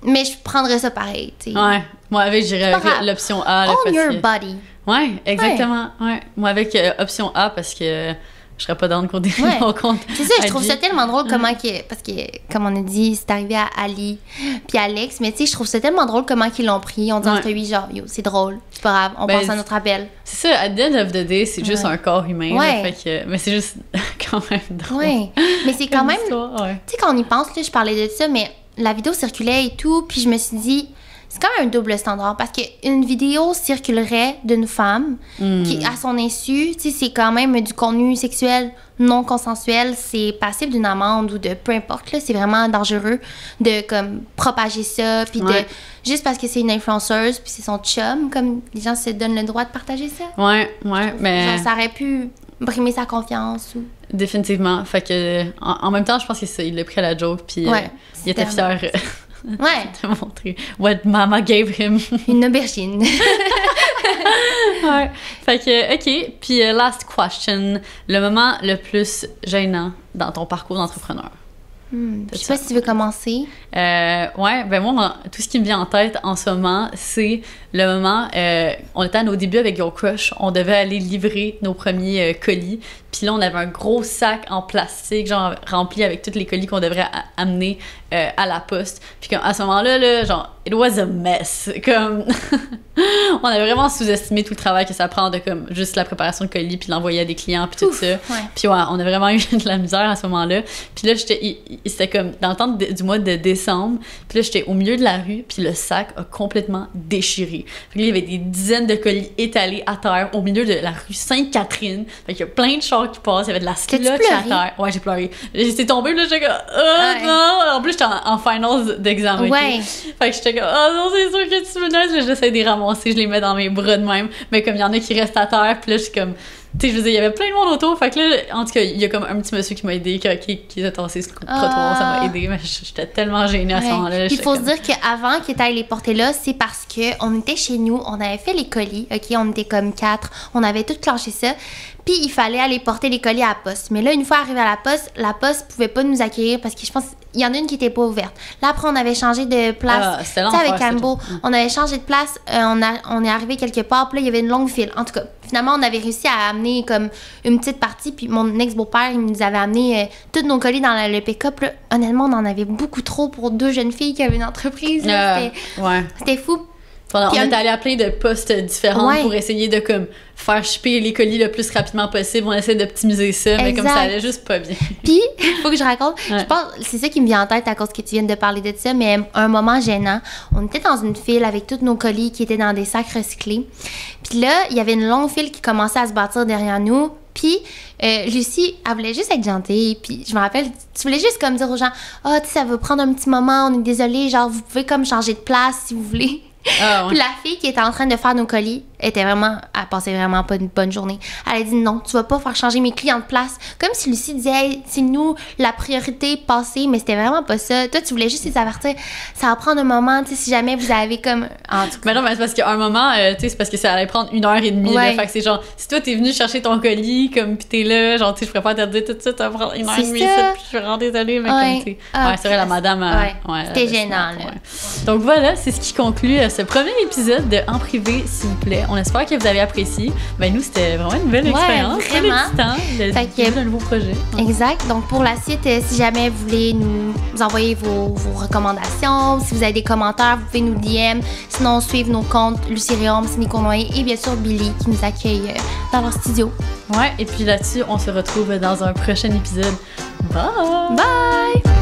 mais je prendrais ça pareil, tu sais. Ouais, moi, avec, j'irais avec l'option A. Own your body. Ouais, exactement, ouais. Moi, avec option A, parce que... je serais pas dans le côté de mon compte. C'est ça, je trouve ça tellement drôle comment parce que, comme on a dit, c'est arrivé à Ali puis Alex, mais tu sais, je trouve ça tellement drôle comment ils l'ont pris. On dit en story, genre, yo, c'est drôle, c'est pas grave, on passe à notre appel. C'est ça, at the end of the day, c'est juste un corps humain. Là, fait que, mais c'est juste quand même drôle. Ouais, mais c'est quand même... Tu sais, quand on y pense, là, je parlais de ça, mais la vidéo circulait et tout, puis je me suis dit... C'est quand même un double standard parce qu'une vidéo circulerait d'une femme qui, à son insu, tu sais, c'est quand même du contenu sexuel non consensuel, c'est passible d'une amende ou de peu importe, là, c'est vraiment dangereux de comme propager ça, puis de juste parce que c'est une influenceuse, puis c'est son chum, comme les gens se donnent le droit de partager ça. Ouais, mais... Genre, ça aurait pu brimer sa confiance ou... Définitivement. Fait que, en même temps, je pense qu'il l'a pris à la joke, puis il était fier... Ouais. de montrer what mama gave him. Une aubergine. Ouais. Fait que, OK. Puis, last question. Le moment le plus gênant dans ton parcours d'entrepreneur? Je sais pas si tu veux commencer. Ouais, ben moi, tout ce qui me vient en tête en ce moment, c'est le moment, on était à nos débuts avec Girl Crush, on devait aller livrer nos premiers colis, puis là, on avait un gros sac en plastique, genre rempli avec tous les colis qu'on devrait amener à la poste. Puis à ce moment-là, là, genre, it was a mess. Comme, on avait vraiment sous-estimé tout le travail que ça prend de comme juste la préparation de colis, puis l'envoyer à des clients, puis tout ça. Ouais. Puis ouais, on a vraiment eu de la misère à ce moment-là. Puis là, c'était comme dans le temps du mois de décembre, puis là, j'étais au milieu de la rue, puis le sac a complètement déchiré. Fait que là, il y avait des dizaines de colis étalés à terre au milieu de la rue Sainte-Catherine. Fait qu'il y a plein de chars qui passent, il y avait de la slotch à terre. Ouais, j'ai pleuré. J'étais tombée, là, j'étais comme, non! En plus, j'étais en finals d'examen. Ouais. Fait que j'étais comme, oh non, c'est sûr que tu me niaises, j'essaie de les ramasser, je les mets dans mes bras de même. Mais comme il y en a qui restent à terre, puis là, je suis comme, tu sais, je veux dire, il y avait plein de monde autour. Fait que là, en tout cas, il y a comme un petit monsieur qui m'a aidé, qui a tassé ce trottoir, ça m'a aidé, mais j'étais tellement gênée à ce moment-là. Il faut se dire qu'avant qu'il aille les porter là, c'est parce qu'on était chez nous, on avait fait les colis, OK, on était comme 4, on avait tout clenché ça, puis il fallait aller porter les colis à la poste. Mais là, une fois arrivé à la poste pouvait pas nous accueillir parce que je pense il y en a une qui était pas ouverte. Là, après, on avait changé de place. Tu sais, avec Cambo, on avait changé de place. On est arrivé quelque part. Puis là, il y avait une longue file. En tout cas, finalement, on avait réussi à amener comme une petite partie. Puis mon ex-beau-père, il nous avait amené tous nos colis dans le pick-up. Là, honnêtement, on en avait beaucoup trop pour 2 jeunes filles qui avaient une entreprise. C'était fou. On est allé à plein de postes différents pour essayer de comme faire shipper les colis le plus rapidement possible. On essaie d'optimiser ça, mais comme ça allait juste pas bien. Puis, il faut que je raconte, je pense, c'est ça qui me vient en tête à cause que tu viens de parler de ça, mais un moment gênant, on était dans une file avec tous nos colis qui étaient dans des sacs recyclés. Puis là, il y avait une longue file qui commençait à se bâtir derrière nous. Puis, Lucie, elle voulait juste être gentille. Puis, je me rappelle, tu voulais juste comme dire aux gens, tu sais, ça va prendre un petit moment, on est désolé, genre, vous pouvez comme changer de place si vous voulez. Puis la fille qui était en train de faire nos colis elle passait vraiment pas une bonne journée. Elle a dit non, tu vas pas faire changer mes clients de place. Comme si Lucie disait, hey, c'est nous la priorité passée, mais c'était vraiment pas ça. Toi, tu voulais juste les avertir. Ça va prendre un moment, tu sais, si jamais vous avez comme. En tout cas. Mais non, mais c'est parce qu'à un moment, tu sais, c'est parce que ça allait prendre 1h30. Là, fait que c'est genre, si toi, t'es venu chercher ton colis, comme, pis t'es là, genre, tu sais, je préfère te dire tout de suite, ça va prendre 1h30, puis je suis vraiment désolée, mais comme, tu sais. C'est vrai, la madame. C'était gênant, là. Donc voilà, c'est ce qui conclut ce premier épisode de En privé, s'il vous plaît. On espère que vous avez apprécié. Ben nous, c'était vraiment une belle expérience. Vraiment. C'est un nouveau projet. Exact. Donc pour la suite, si jamais vous voulez nous envoyer vos recommandations, si vous avez des commentaires, vous pouvez nous DM. Sinon, suivre nos comptes Lucie Réaume, Cindy Cournoyer et bien sûr Billy qui nous accueille dans leur studio. Ouais, et puis là-dessus, on se retrouve dans un prochain épisode. Bye! Bye!